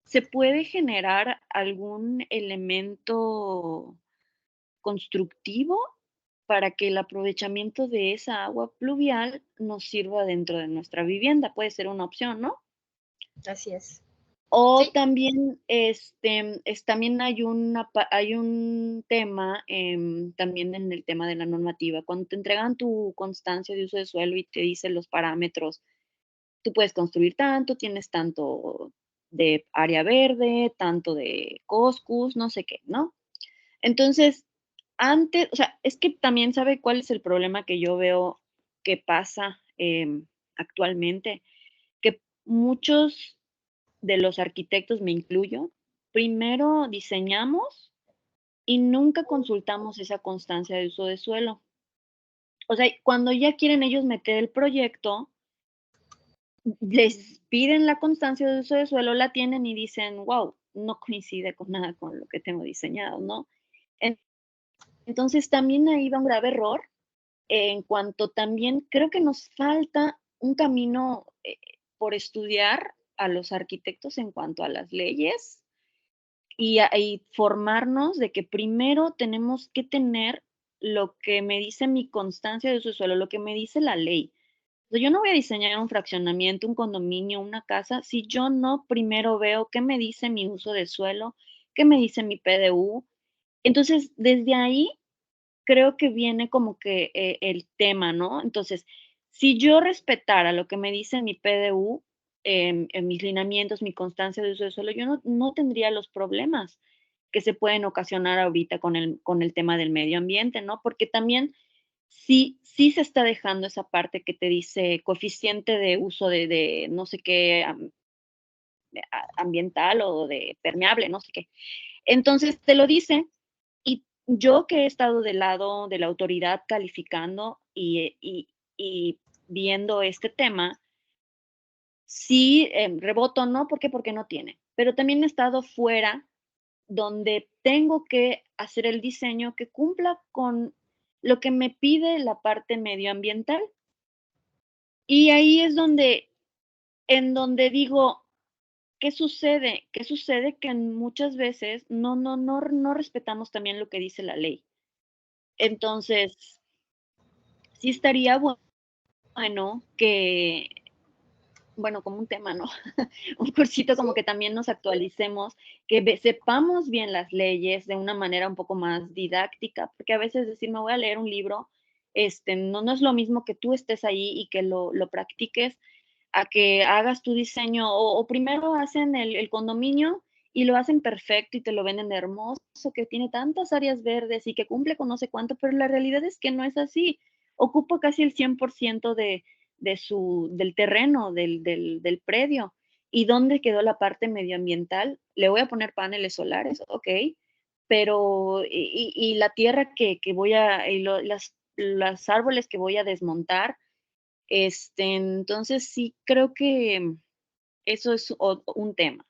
se puede generar algún elemento constructivo para que el aprovechamiento de esa agua pluvial nos sirva dentro de nuestra vivienda. Puede ser una opción, ¿no? Así es. O Sí. también, también hay un tema, también en el tema de la normativa. Cuando te entregan tu constancia de uso de suelo y te dicen los parámetros, tú puedes construir tanto, tienes tanto de área verde, tanto de coscus, no sé qué, ¿no? Entonces, antes, o sea, es que también sabe cuál es el problema que yo veo que pasa actualmente, que muchos de los arquitectos, me incluyo, primero diseñamos y nunca consultamos esa constancia de uso de suelo. O sea, cuando ya quieren ellos meter el proyecto, les piden la constancia de uso de suelo, la tienen y dicen, wow, no coincide con nada con lo que tengo diseñado, ¿no? Entonces también ahí va un grave error en cuanto también creo que nos falta un camino por estudiar a los arquitectos en cuanto a las leyes y formarnos de que primero tenemos que tener lo que me dice mi constancia de uso de suelo, lo que me dice la ley. O sea, yo no voy a diseñar un fraccionamiento, un condominio, una casa, si yo no primero veo qué me dice mi uso de suelo, qué me dice mi PDU. Entonces, desde ahí creo que viene como que el tema, ¿no? Entonces, si yo respetara lo que me dice mi PDU, en mis lineamientos, mi constancia de uso de suelo, yo no tendría los problemas que se pueden ocasionar ahorita con el tema del medio ambiente, ¿no? Porque también sí se está dejando esa parte que te dice coeficiente de uso de no sé qué ambiental o de permeable, no sé qué. Entonces te lo dice, y yo que he estado del lado de la autoridad calificando y viendo este tema, sí reboto, ¿no? ¿Por qué? Porque no tiene. Pero también he estado fuera donde tengo que hacer el diseño que cumpla con lo que me pide la parte medioambiental. Y ahí es en donde digo, ¿qué sucede? ¿Qué sucede? Que muchas veces no respetamos también lo que dice la ley. Entonces, sí estaría bueno que, bueno, como un tema, ¿no? Un cursito como que también nos actualicemos, que sepamos bien las leyes de una manera un poco más didáctica, porque a veces decir, me voy a leer un libro, no es lo mismo que tú estés ahí y que lo practiques, a que hagas tu diseño, o primero hacen el condominio y lo hacen perfecto y te lo venden hermoso, que tiene tantas áreas verdes y que cumple con no sé cuánto, pero la realidad es que no es así. Ocupa casi el 100% del terreno, del predio. ¿Y dónde quedó la parte medioambiental? Le voy a poner paneles solares, ok, pero y la tierra que voy a, y las árboles que voy a desmontar, entonces sí creo que eso es un tema.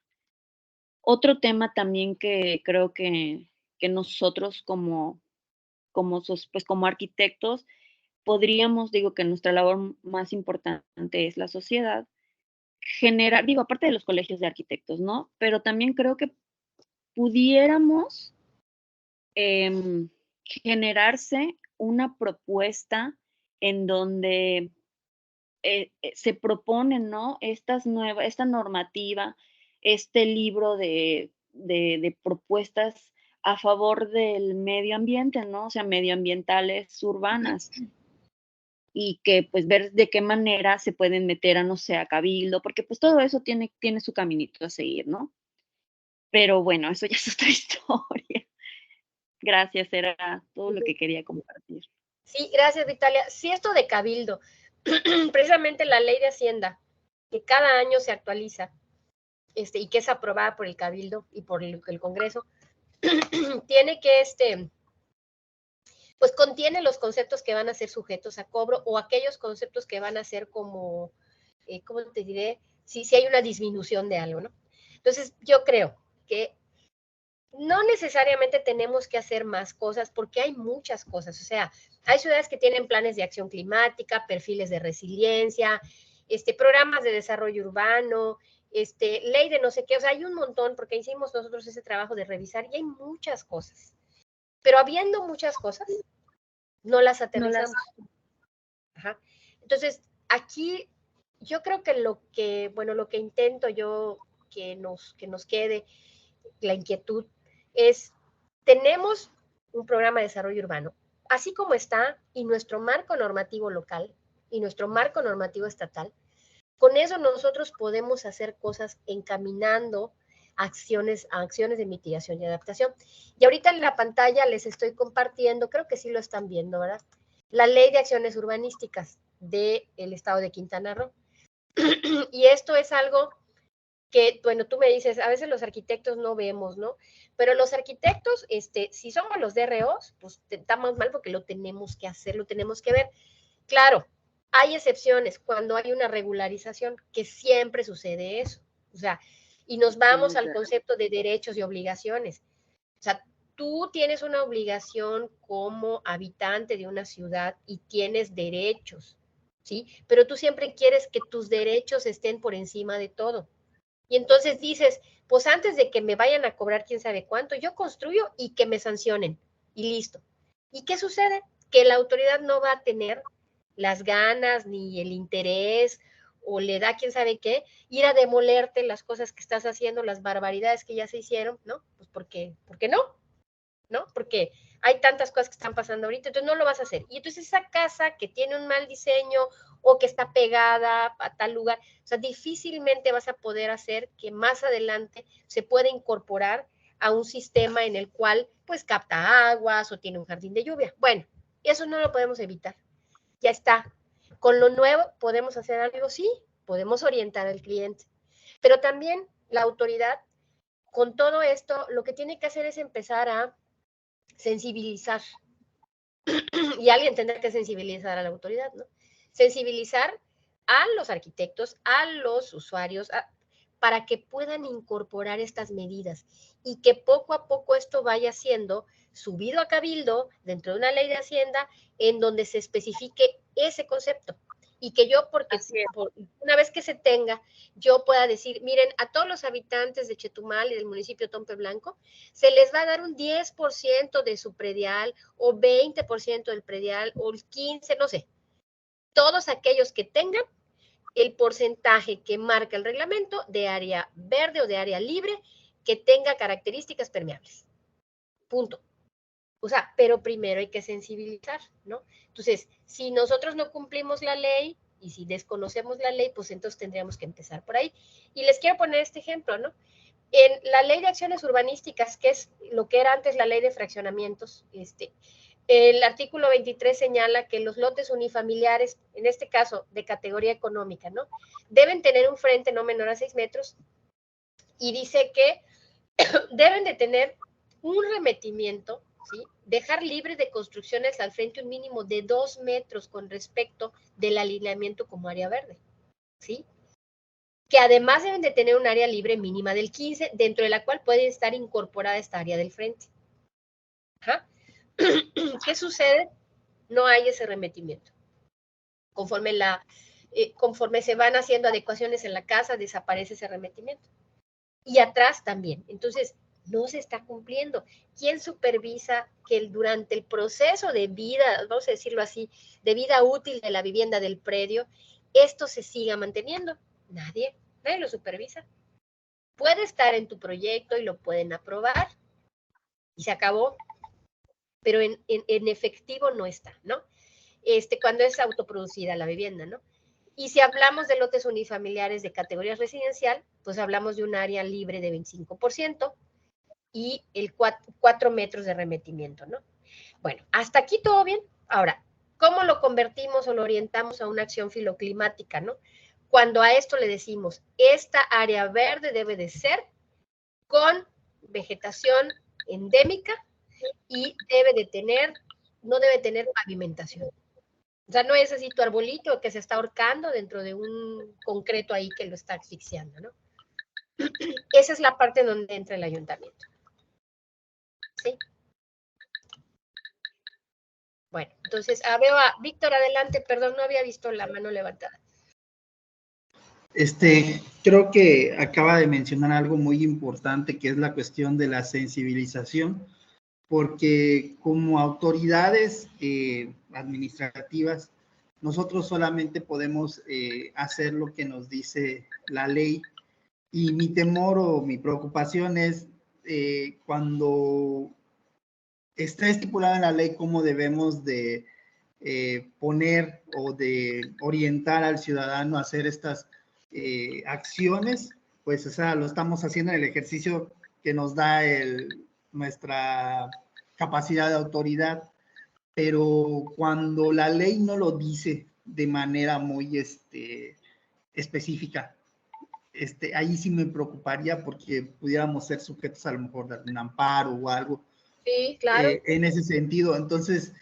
Otro tema también que creo que nosotros pues como arquitectos podríamos, digo que nuestra labor más importante es la sociedad, generar, digo, aparte de los colegios de arquitectos, ¿no? Pero también creo que pudiéramos generarse una propuesta en donde se proponen, ¿no? Esta normativa, este libro de propuestas a favor del medio ambiente, ¿no? O sea, medioambientales urbanas. Y que pues ver de qué manera se pueden meter a, no sé, a cabildo, porque pues todo eso tiene su caminito a seguir, ¿no? Pero bueno, eso ya es otra historia. Gracias, era todo lo que quería compartir. Sí, gracias, Vitalia. Sí, esto de cabildo, precisamente la ley de Hacienda, que cada año se actualiza, y que es aprobada por el cabildo y por el Congreso, tiene que, pues contiene los conceptos que van a ser sujetos a cobro o aquellos conceptos que van a ser como, ¿cómo te diré? Si hay una disminución de algo, ¿no? Entonces, yo creo que no necesariamente tenemos que hacer más cosas porque hay muchas cosas. O sea, hay ciudades que tienen planes de acción climática, perfiles de resiliencia, programas de desarrollo urbano, ley de no sé qué. O sea, hay un montón porque hicimos nosotros ese trabajo de revisar y hay muchas cosas. Pero habiendo muchas cosas, no las aterrizamos. Ajá. Entonces, aquí yo creo que lo que intento yo que nos quede la inquietud es, tenemos un programa de desarrollo urbano, así como está, y nuestro marco normativo local y nuestro marco normativo estatal, con eso nosotros podemos hacer cosas encaminando acciones de mitigación y adaptación. Y ahorita en la pantalla les estoy compartiendo, creo que sí lo están viendo, ¿verdad? La Ley de Acciones Urbanísticas del Estado de Quintana Roo. Y esto es algo que, bueno, tú me dices, a veces los arquitectos no vemos, ¿no? Pero los arquitectos, si somos los DROs, pues estamos mal porque lo tenemos que hacer, lo tenemos que ver. Claro, hay excepciones cuando hay una regularización, que siempre sucede eso. O sea, y nos vamos al concepto de derechos y obligaciones. O sea, tú tienes una obligación como habitante de una ciudad y tienes derechos, ¿sí? Pero tú siempre quieres que tus derechos estén por encima de todo. Y entonces dices, pues antes de que me vayan a cobrar quién sabe cuánto, yo construyo y que me sancionen. Y listo. ¿Y qué sucede? Que la autoridad no va a tener las ganas ni el interés o le da quién sabe qué, ir a demolerte las cosas que estás haciendo, las barbaridades que ya se hicieron, ¿no? Pues porque no, ¿no? Porque hay tantas cosas que están pasando ahorita, entonces no lo vas a hacer. Y entonces esa casa que tiene un mal diseño o que está pegada a tal lugar, o sea, difícilmente vas a poder hacer que más adelante se pueda incorporar a un sistema en el cual pues capta aguas o tiene un jardín de lluvia. Bueno, eso no lo podemos evitar. Ya está. Con lo nuevo podemos hacer algo, sí, podemos orientar al cliente. Pero también la autoridad, con todo esto, lo que tiene que hacer es empezar a sensibilizar. Y alguien tendrá que sensibilizar a la autoridad, ¿no? Sensibilizar a los arquitectos, a los usuarios, para que puedan incorporar estas medidas y que poco a poco esto vaya siendo subido a cabildo dentro de una ley de Hacienda en donde se especifique ese concepto. Y que yo, porque una vez que se tenga, yo pueda decir, miren, a todos los habitantes de Chetumal y del municipio de Tompe Blanco, se les va a dar un 10% de su predial, o 20% del predial, o el 15%, no sé. Todos aquellos que tengan el porcentaje que marca el reglamento de área verde o de área libre que tenga características permeables. Punto. O sea, pero primero hay que sensibilizar, ¿no? Entonces, si nosotros no cumplimos la ley y si desconocemos la ley, pues entonces tendríamos que empezar por ahí. Y les quiero poner este ejemplo, ¿no? En la ley de acciones urbanísticas, que es lo que era antes la ley de fraccionamientos, el artículo 23 señala que los lotes unifamiliares, en este caso de categoría económica, ¿no? Deben tener un frente no menor a 6 metros y dice que deben de tener un remetimiento, ¿sí? Dejar libre de construcciones al frente un mínimo de 2 metros con respecto del alineamiento como área verde, ¿sí? Que además deben de tener un área libre mínima del 15, dentro de la cual puede estar incorporada esta área del frente. ¿Ajá? ¿Qué sucede? No hay ese remetimiento. Conforme se van haciendo adecuaciones en la casa, desaparece ese remetimiento. Y atrás también. Entonces, no se está cumpliendo. ¿Quién supervisa que durante el proceso de vida, vamos a decirlo así, de vida útil de la vivienda del predio, esto se siga manteniendo? Nadie lo supervisa. Puede estar en tu proyecto y lo pueden aprobar y se acabó, pero en efectivo no está, ¿no? Cuando es autoproducida la vivienda, ¿no? Y si hablamos de lotes unifamiliares de categoría residencial, pues hablamos de un área libre de 25% y el 4 metros de remetimiento, ¿no? Bueno, hasta aquí todo bien. Ahora, ¿cómo lo convertimos o lo orientamos a una acción filoclimática, ¿no? Cuando a esto le decimos, esta área verde debe de ser con vegetación endémica y no debe tener pavimentación. O sea, no es así tu arbolito que se está ahorcando dentro de un concreto ahí que lo está asfixiando, ¿no? Esa es la parte donde entra el ayuntamiento. ¿Sí? Bueno, entonces, veo a Víctor, adelante, perdón, no había visto la mano levantada. Creo que acaba de mencionar algo muy importante, que es la cuestión de la sensibilización, porque como autoridades administrativas, nosotros solamente podemos hacer lo que nos dice la ley, y mi temor o mi preocupación es cuando está estipulada en la ley cómo debemos de poner o de orientar al ciudadano a hacer estas acciones, pues o sea, lo estamos haciendo en el ejercicio que nos da nuestra capacidad de autoridad, pero cuando la ley no lo dice de manera muy específica, ahí sí me preocuparía porque pudiéramos ser sujetos a lo mejor de algún amparo o algo. Sí, claro. En ese sentido, entonces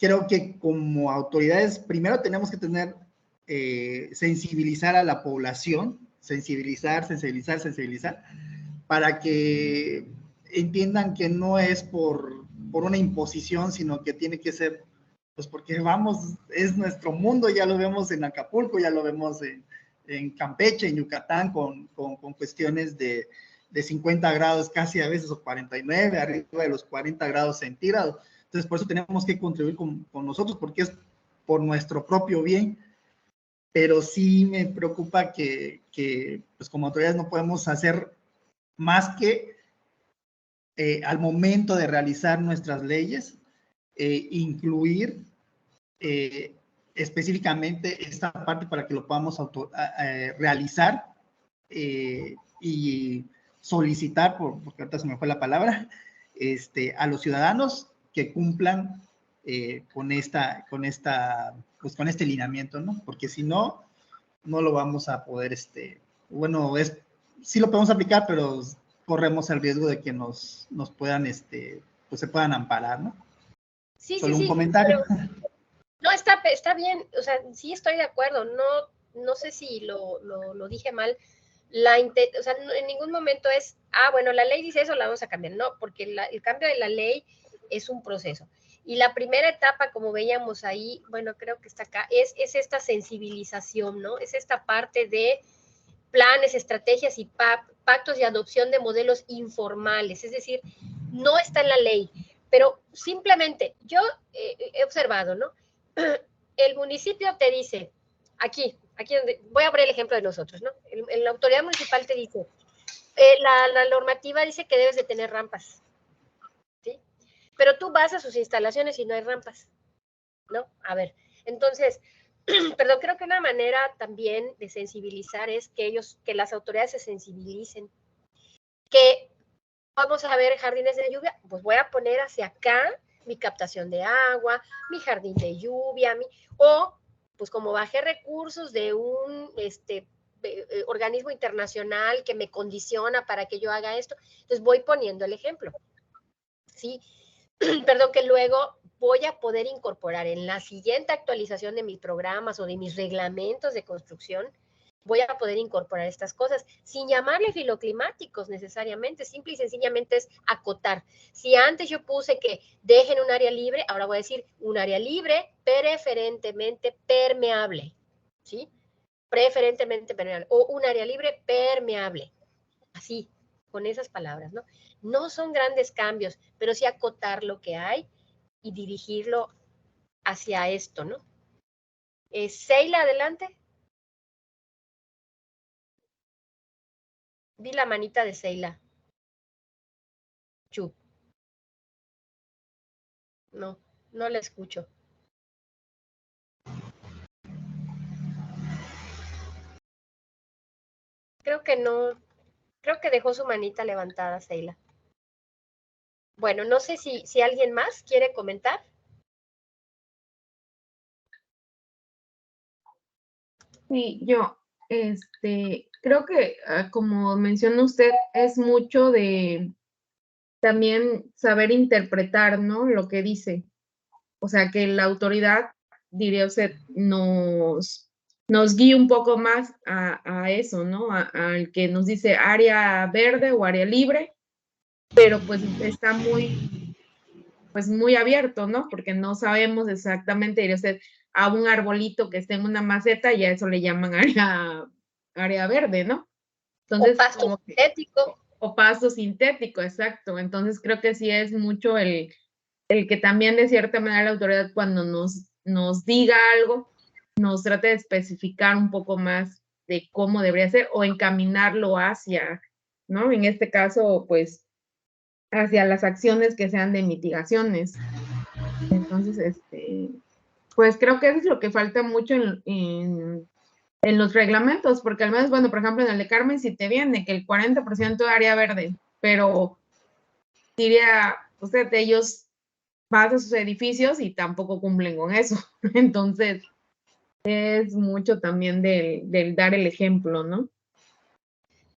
creo que como autoridades primero tenemos que tener, sensibilizar a la población, sensibilizar, para que entiendan que no es por una imposición, sino que tiene que ser, pues porque vamos, es nuestro mundo, ya lo vemos en Acapulco, ya lo vemos en Campeche, en Yucatán, con cuestiones de 50 grados casi a veces, o 49, arriba de los 40 grados centígrados. Entonces, por eso tenemos que contribuir con nosotros, porque es por nuestro propio bien. Pero sí me preocupa que pues como autoridades no podemos hacer más que al momento de realizar nuestras leyes, incluir específicamente esta parte para que lo podamos realizar y solicitar, porque ahorita se me fue la palabra, a los ciudadanos que cumplan con este lineamiento, ¿no? Porque si no, no lo vamos a poder, bueno, sí lo podemos aplicar, pero corremos el riesgo de que nos puedan, pues se puedan amparar, ¿no? Sí, Solo sí, un sí. comentario. Pero, no, está bien, o sea, sí estoy de acuerdo, no sé si lo dije mal, o sea, en ningún momento es, bueno, la ley dice eso, la vamos a cambiar, no, porque el cambio de la ley es un proceso. Y la primera etapa, como veíamos ahí, bueno, creo que está acá, es esta sensibilización, ¿no? Es esta parte de planes, estrategias y pactos y adopción de modelos informales, es decir, no está en la ley, pero simplemente yo he observado, ¿no? El municipio te dice, aquí donde, voy a abrir el ejemplo de nosotros, ¿no? La autoridad municipal te dice, la normativa dice que debes de tener rampas, ¿sí? Pero tú vas a sus instalaciones y no hay rampas, ¿no? A ver, entonces, perdón, creo que una manera también de sensibilizar es que las autoridades se sensibilicen, que vamos a ver jardines de lluvia, pues voy a poner hacia acá mi captación de agua, mi jardín de lluvia, o pues como bajé recursos de un organismo internacional que me condiciona para que yo haga esto, entonces voy poniendo el ejemplo, ¿sí? Perdón, que luego voy a poder incorporar en la siguiente actualización de mis programas o de mis reglamentos de construcción, voy a poder incorporar estas cosas sin llamarle filoclimáticos necesariamente, simple y sencillamente es acotar. Si antes yo puse que dejen un área libre, ahora voy a decir un área libre preferentemente permeable, ¿sí? Preferentemente permeable, o un área libre permeable, así, con esas palabras, ¿no? No son grandes cambios, pero sí acotar lo que hay y dirigirlo hacia esto, ¿no? Seila, adelante. Vi la manita de Seila. Chu. No, no la escucho. Creo que no, creo que dejó su manita levantada, Seila. Bueno, no sé si alguien más quiere comentar. Sí, yo, creo que, como menciona usted, es mucho de también saber interpretar, ¿no? Lo que dice. O sea, que la autoridad, diría usted, nos guíe un poco más a eso, ¿no? Al que nos dice área verde o área libre, pero pues está muy abierto, ¿no? Porque no sabemos exactamente, diría usted, a un arbolito que esté en una maceta y a eso le llaman área verde, ¿no? Entonces, o pasto sintético. O pasto sintético, exacto. Entonces creo que sí es mucho el que también de cierta manera la autoridad cuando nos diga algo, nos trate de especificar un poco más de cómo debería ser o encaminarlo hacia, ¿no? En este caso, pues, hacia las acciones que sean de mitigaciones. Entonces, pues creo que eso es lo que falta mucho en los reglamentos, porque al menos, bueno, por ejemplo, en el de Carmen sí te viene que el 40% de área verde, pero diría usted, ellos van a sus edificios y tampoco cumplen con eso. Entonces, es mucho también del dar el ejemplo, ¿no?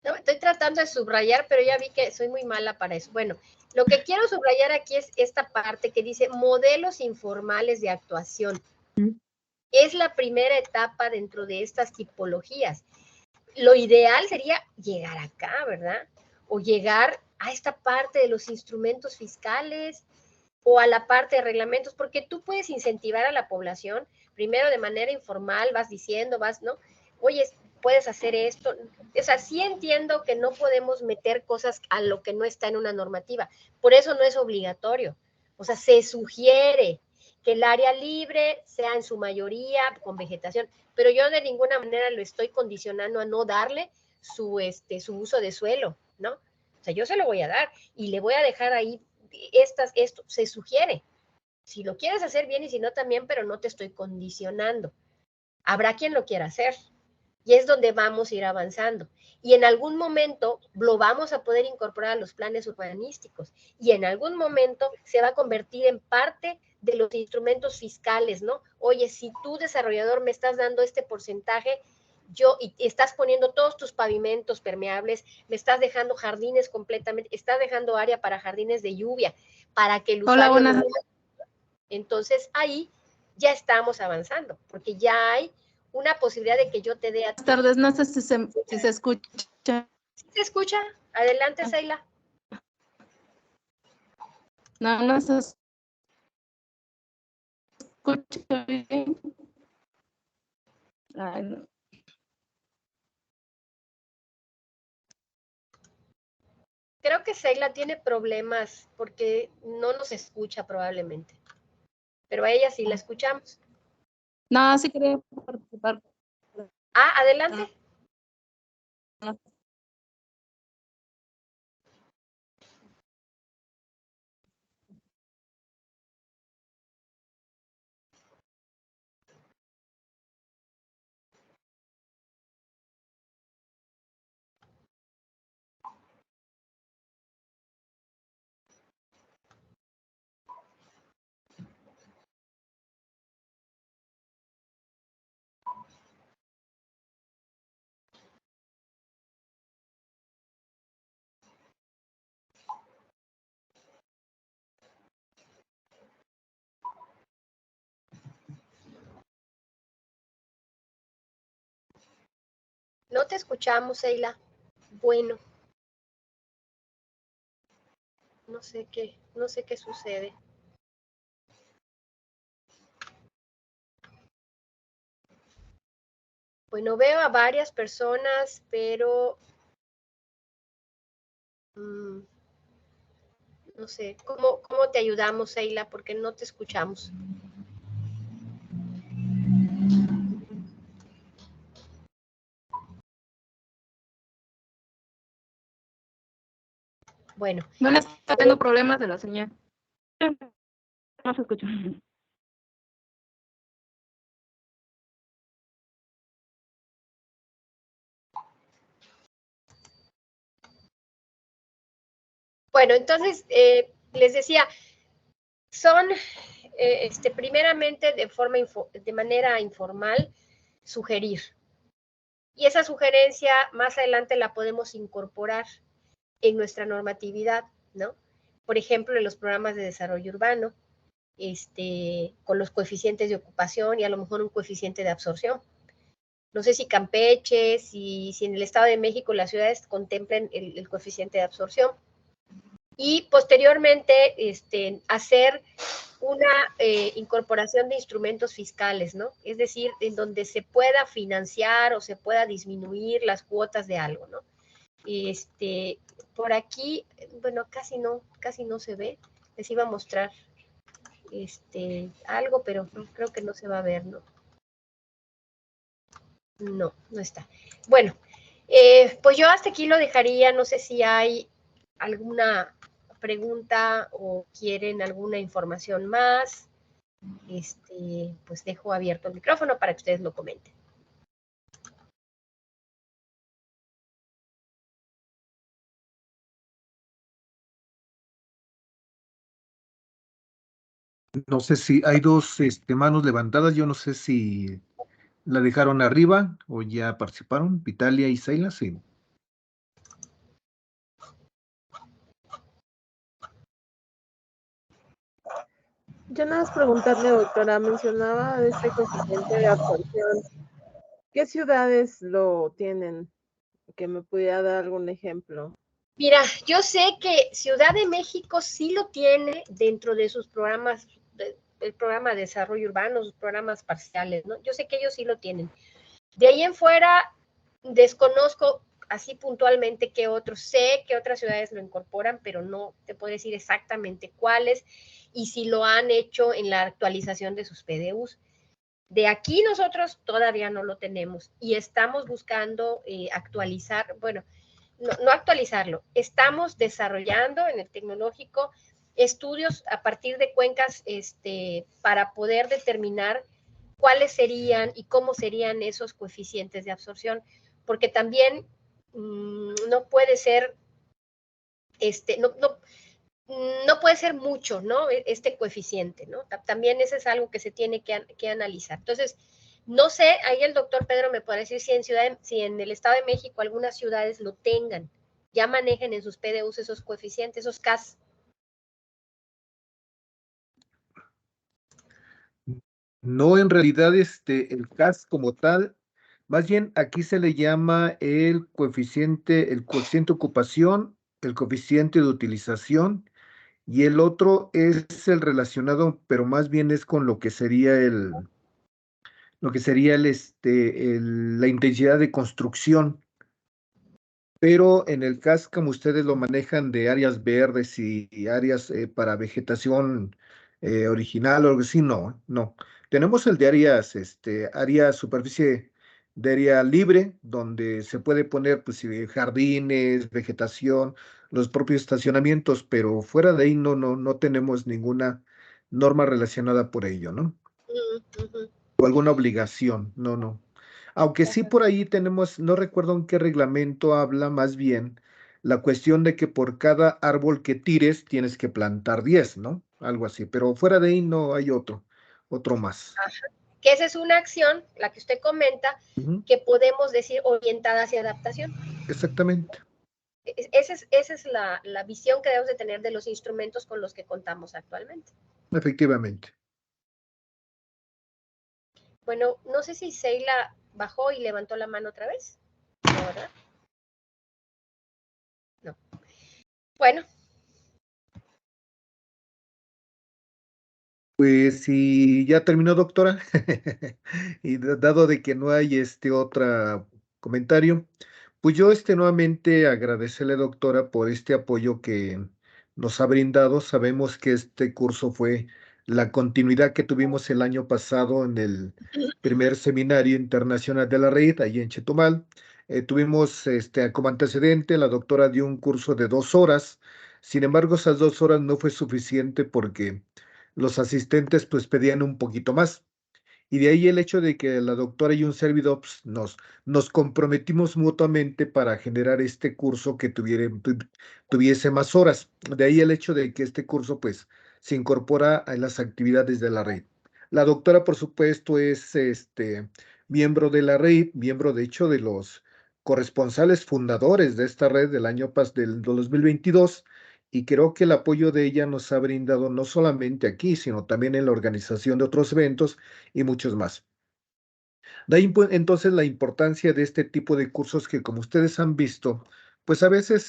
No, estoy tratando de subrayar, pero ya vi que soy muy mala para eso. Bueno, lo que quiero subrayar aquí es esta parte que dice modelos informales de actuación. Es la primera etapa dentro de estas tipologías. Lo ideal sería llegar acá, ¿verdad? O llegar a esta parte de los instrumentos fiscales o a la parte de reglamentos, porque tú puedes incentivar a la población, primero de manera informal, vas diciendo, ¿no? Oye, puedes hacer esto. O sea, sí entiendo que no podemos meter cosas a lo que no está en una normativa, por eso no es obligatorio. O sea, se sugiere que el área libre sea en su mayoría con vegetación, pero yo de ninguna manera lo estoy condicionando a no darle su uso de suelo, ¿no? O sea, yo se lo voy a dar y le voy a dejar ahí esto se sugiere, Si lo quieres hacer bien y si no también, pero no te estoy condicionando. Habrá quien lo quiera hacer. Y es donde vamos a ir avanzando. Y en algún momento lo vamos a poder incorporar a los planes urbanísticos. Y en algún momento se va a convertir en parte de los instrumentos fiscales, ¿no? Oye, si tú, desarrollador, me estás dando este porcentaje, y estás poniendo todos tus pavimentos permeables, me estás dejando jardines completamente, estás dejando área para jardines de lluvia, para que el usuario... Hola, buenas. Entonces ahí ya estamos avanzando, porque ya hay una posibilidad de que yo te dé a ti. Buenas tardes, no sé si se escucha. ¿Sí se escucha? Adelante, Seila. No se escucha bien. Ay, no. Creo que Seila tiene problemas porque no nos escucha probablemente, pero a ella sí la escuchamos. No, sí quería participar. Adelante. No te escuchamos, Seila. Bueno. No sé qué sucede. Bueno, veo a varias personas, pero no sé, ¿cómo te ayudamos, Seila? Porque no te escuchamos. Bueno. No está teniendo problemas de la señal. No se escucha. Bueno, entonces, les decía, son primeramente de manera informal sugerir. Y esa sugerencia más adelante la podemos incorporar en nuestra normatividad, ¿no? Por ejemplo, en los programas de desarrollo urbano, con los coeficientes de ocupación y a lo mejor un coeficiente de absorción. No sé si Campeche, si en el Estado de México las ciudades contemplen el coeficiente de absorción. Y posteriormente hacer una incorporación de instrumentos fiscales, ¿no? Es decir, en donde se pueda financiar o se pueda disminuir las cuotas de algo, ¿no? Por aquí, bueno, casi no se ve. Les iba a mostrar algo, pero creo que no se va a ver, ¿no? No está. Bueno, pues yo hasta aquí lo dejaría. No sé si hay alguna pregunta o quieren alguna información más. Pues dejo abierto el micrófono para que ustedes lo comenten. No sé si hay dos manos levantadas, yo no sé si la dejaron arriba o ya participaron, Vitalia y Seila, sí. Yo nada más preguntarle, doctora, mencionaba este coeficiente de absorción. ¿Qué ciudades lo tienen? Que me pudiera dar algún ejemplo. Mira, yo sé que Ciudad de México sí lo tiene dentro de sus programas, el programa de desarrollo urbano, sus programas parciales, ¿no? Yo sé que ellos sí lo tienen. De ahí en fuera, desconozco así puntualmente qué otros, sé que otras ciudades lo incorporan, pero no te puedo decir exactamente cuáles y si lo han hecho en la actualización de sus PDUs. De aquí nosotros todavía no lo tenemos y estamos buscando actualizar, bueno, no actualizarlo, estamos desarrollando en el tecnológico estudios a partir de cuencas para poder determinar cuáles serían y cómo serían esos coeficientes de absorción, porque también no puede ser, no puede ser mucho, ¿no? Este coeficiente, ¿no? También eso es algo que se tiene que analizar. Entonces, no sé, ahí el doctor Pedro me puede decir si en el Estado de México algunas ciudades lo tengan, ya manejen en sus PDUs esos coeficientes, esos CAS. No, en realidad, el CAS como tal, más bien aquí se le llama el coeficiente de ocupación, el coeficiente de utilización, y el otro es el relacionado, pero más bien es con lo que sería la intensidad de construcción. Pero en el CAS, como ustedes lo manejan de áreas verdes y áreas para vegetación original o algo así, no, no. Tenemos el de áreas, área superficie de área libre, donde se puede poner pues, jardines, vegetación, los propios estacionamientos, pero fuera de ahí no tenemos ninguna norma relacionada por ello, ¿no? O alguna obligación, no. Aunque sí por ahí tenemos, no recuerdo en qué reglamento habla más bien la cuestión de que por cada árbol que tires tienes que plantar 10, ¿no? Algo así, pero fuera de ahí no hay otro más. Ajá. Que esa es una acción, la que usted comenta, que podemos decir orientada hacia adaptación. Exactamente. Esa es la visión que debemos de tener de los instrumentos con los que contamos actualmente. Efectivamente. Bueno, no sé si Seila bajó y levantó la mano otra vez. ¿No, verdad? No. Bueno. Pues si ya terminó, doctora, y dado de que no hay otro comentario, pues yo nuevamente agradecerle, doctora, por este apoyo que nos ha brindado. Sabemos que este curso fue la continuidad que tuvimos el año pasado en el primer seminario internacional de la red, allí en Chetumal. Tuvimos como antecedente, la doctora dio un curso de 2 horas. Sin embargo, esas 2 horas no fue suficiente porque los asistentes pues pedían un poquito más. Y de ahí el hecho de que la doctora y un servidor pues, nos comprometimos mutuamente para generar este curso que tuviese más horas. De ahí el hecho de que este curso pues se incorpora a las actividades de la red. La doctora, por supuesto, es miembro de la red, miembro de hecho de los corresponsales fundadores de esta red del año del 2022, y creo que el apoyo de ella nos ha brindado no solamente aquí, sino también en la organización de otros eventos y muchos más. De ahí entonces la importancia de este tipo de cursos que, como ustedes han visto, pues a veces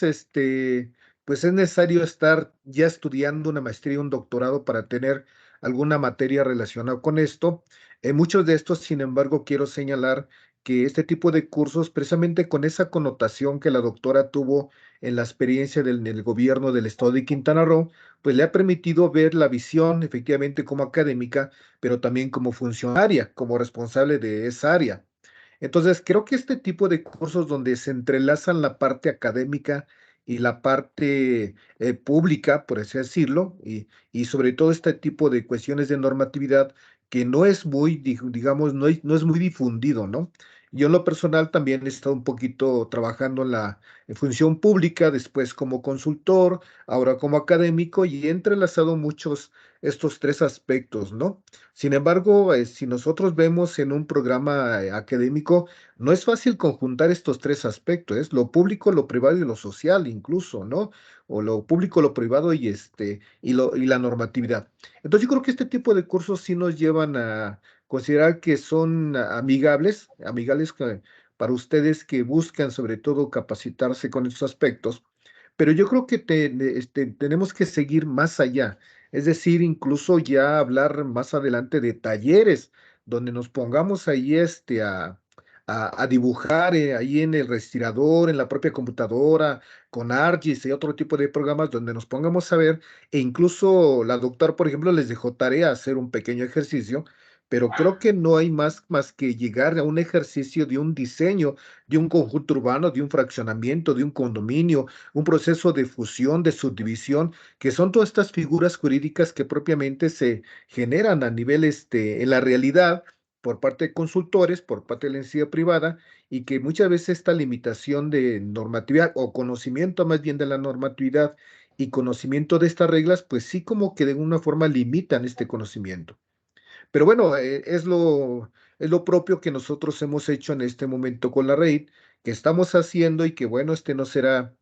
pues es necesario estar ya estudiando una maestría y un doctorado para tener alguna materia relacionada con esto. En muchos de estos, sin embargo, quiero señalar que este tipo de cursos, precisamente con esa connotación que la doctora tuvo en la experiencia en el gobierno del estado de Quintana Roo, pues le ha permitido ver la visión efectivamente como académica, pero también como funcionaria, como responsable de esa área. Entonces, creo que este tipo de cursos donde se entrelazan la parte académica y la parte pública, por así decirlo, y sobre todo este tipo de cuestiones de normatividad que no es muy, digamos, no es muy difundido, ¿no? Yo en lo personal también he estado un poquito trabajando en la función pública, después como consultor, ahora como académico, y he entrelazado muchos estos tres aspectos, ¿no? Sin embargo, si nosotros vemos en un programa académico, no es fácil conjuntar estos tres aspectos, es lo público, lo privado y lo social incluso, ¿no? O lo público, lo privado y la normatividad. Entonces yo creo que este tipo de cursos sí nos llevan a considerar que son amigables para ustedes que buscan sobre todo capacitarse con estos aspectos, pero yo creo que tenemos que seguir más allá, es decir, incluso ya hablar más adelante de talleres donde nos pongamos ahí a dibujar ahí en el respirador, en la propia computadora, con ArcGIS y otro tipo de programas donde nos pongamos a ver, e incluso la doctora, por ejemplo, les dejó tarea hacer un pequeño ejercicio pero creo que no hay más que llegar a un ejercicio de un diseño de un conjunto urbano, de un fraccionamiento, de un condominio, un proceso de fusión, de subdivisión, que son todas estas figuras jurídicas que propiamente se generan a nivel en la realidad por parte de consultores, por parte de la entidad privada, y que muchas veces esta limitación de normatividad o conocimiento más bien de la normatividad y conocimiento de estas reglas, pues sí como que de alguna forma limitan este conocimiento. Pero bueno, es lo propio que nosotros hemos hecho en este momento con la REIT, que estamos haciendo y que bueno, este no será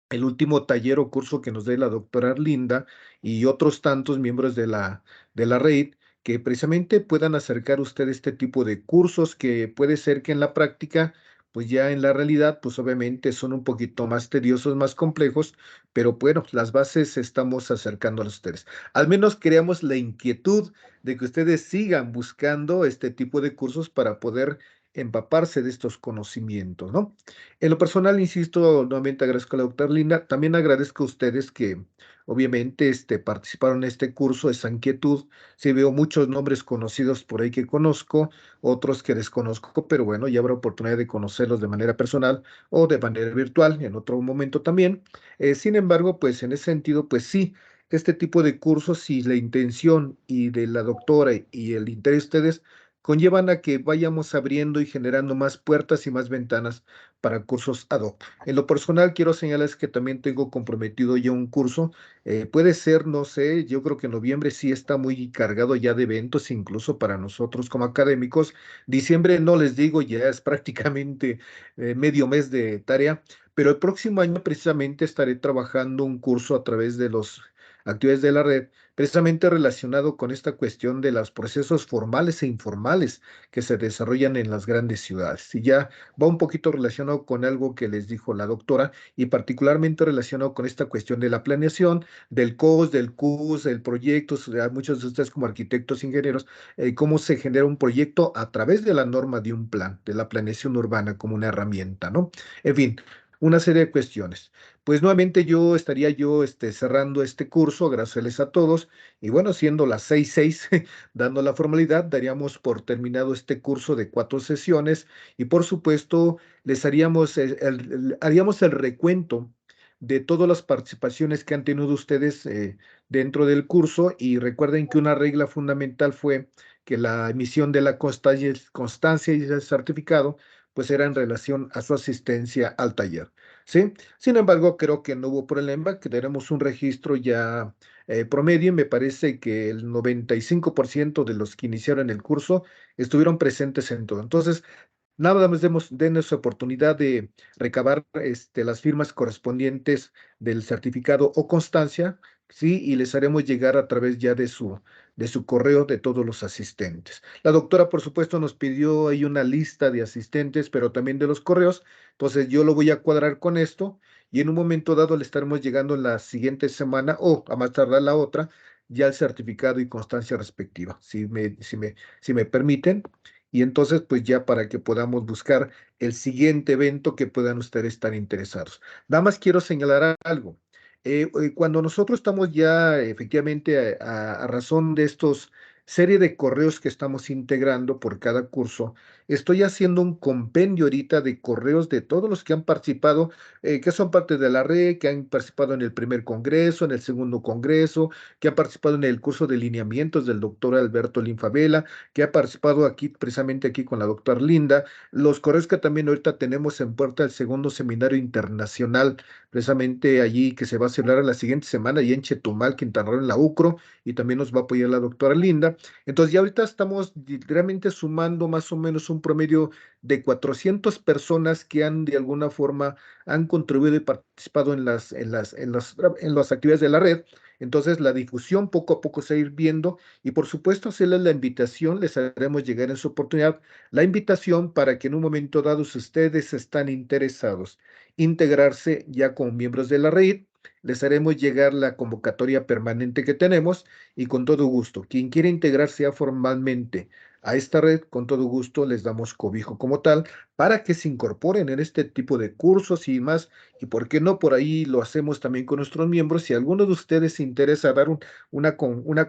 el último taller o curso que nos dé la doctora Arlinda y otros tantos miembros de la red que precisamente puedan acercar usted este tipo de cursos que puede ser que en la práctica, pues ya en la realidad, pues obviamente son un poquito más tediosos, más complejos, pero bueno, las bases estamos acercando a ustedes. Al menos creamos la inquietud de que ustedes sigan buscando este tipo de cursos para poder empaparse de estos conocimientos, ¿no? En lo personal, insisto, nuevamente agradezco a la doctora Linda. También agradezco a ustedes que obviamente participaron en este curso, esa inquietud. Sí veo muchos nombres conocidos por ahí que conozco, otros que desconozco, pero bueno, ya habrá oportunidad de conocerlos de manera personal o de manera virtual en otro momento también. Sin embargo, pues en ese sentido, pues sí, este tipo de cursos, si la intención y de la doctora y el interés de ustedes conllevan a que vayamos abriendo y generando más puertas y más ventanas para cursos ad hoc. En lo personal, quiero señalarles que también tengo comprometido ya un curso. Puede ser, no sé, yo creo que en noviembre sí está muy cargado ya de eventos, incluso para nosotros como académicos. Diciembre, no les digo, ya es prácticamente medio mes de tarea, pero el próximo año precisamente estaré trabajando un curso a través de las actividades de la red, precisamente relacionado con esta cuestión de los procesos formales e informales que se desarrollan en las grandes ciudades. Y ya va un poquito relacionado con algo que les dijo la doctora y particularmente relacionado con esta cuestión de la planeación, del COS, del CUS, del proyecto, o sea, muchos de ustedes como arquitectos, ingenieros, cómo se genera un proyecto a través de la norma de un plan, de la planeación urbana como una herramienta, ¿no? En fin, una serie de cuestiones. Pues nuevamente yo estaría cerrando este curso, gracias a todos, y bueno, siendo las 6:06, dando la formalidad, daríamos por terminado este curso de 4 sesiones y por supuesto les haríamos haríamos el recuento de todas las participaciones que han tenido ustedes dentro del curso y recuerden que una regla fundamental fue que la emisión de la constancia y el certificado pues era en relación a su asistencia al taller, ¿sí? Sin embargo, creo que no hubo problema, que tenemos un registro ya promedio y me parece que el 95% de los que iniciaron el curso estuvieron presentes en todo. Entonces, nada más denos oportunidad de recabar las firmas correspondientes del certificado o constancia, sí, y les haremos llegar a través ya de su correo de todos los asistentes. La doctora, por supuesto, nos pidió ahí una lista de asistentes, pero también de los correos. Entonces, yo lo voy a cuadrar con esto y en un momento dado le estaremos llegando en la siguiente semana o a más tardar la otra, ya el certificado y constancia respectiva, si me permiten. Y entonces, pues ya para que podamos buscar el siguiente evento que puedan ustedes estar interesados. Nada más quiero señalar algo. Cuando nosotros estamos ya efectivamente a razón de estos serie de correos que estamos integrando por cada curso, estoy haciendo un compendio ahorita de correos de todos los que han participado, que son parte de la red, que han participado en el primer congreso, en el segundo congreso, que han participado en el curso de lineamientos del doctor Alberto Linfabela, que ha participado aquí, precisamente aquí con la doctora Linda, los correos que también ahorita tenemos en puerta del segundo seminario internacional, precisamente allí que se va a celebrar la siguiente semana y en Chetumal, Quintana Roo, en la UCRO, y también nos va a apoyar la doctora Linda. Entonces ya ahorita estamos realmente sumando más o menos un promedio de 400 personas que han de alguna forma han contribuido y participado en las actividades de la red. Entonces, la difusión poco a poco se va a ir viendo y por supuesto hacerles la invitación, les haremos llegar en su oportunidad la invitación para que en un momento dado, si ustedes están interesados, integrarse ya como miembros de la red, les haremos llegar la convocatoria permanente que tenemos y con todo gusto, quien quiera integrarse ya formalmente a esta red, con todo gusto les damos cobijo como tal para que se incorporen en este tipo de cursos y más. Y por qué no, por ahí lo hacemos también con nuestros miembros. Si alguno de ustedes se interesa dar una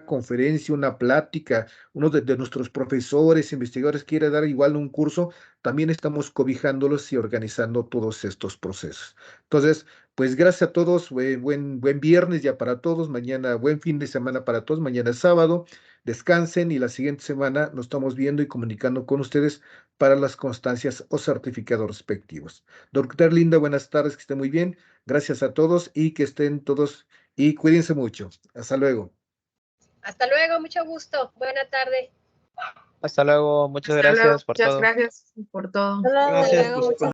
conferencia, una plática, uno de nuestros profesores, investigadores quiere dar igual un curso, también estamos cobijándolos y organizando todos estos procesos. Entonces, pues gracias a todos, buen viernes ya para todos, mañana buen fin de semana para todos, mañana es sábado, descansen y la siguiente semana nos estamos viendo y comunicando con ustedes para las constancias o certificados respectivos. Doctor Linda, buenas tardes, que esté muy bien, gracias a todos y que estén todos y cuídense mucho. Hasta luego. Hasta luego, mucho gusto. Buena tarde. Hasta luego, muchas Hasta luego, gracias por muchas todo. gracias por todo. Hasta luego. Gracias por su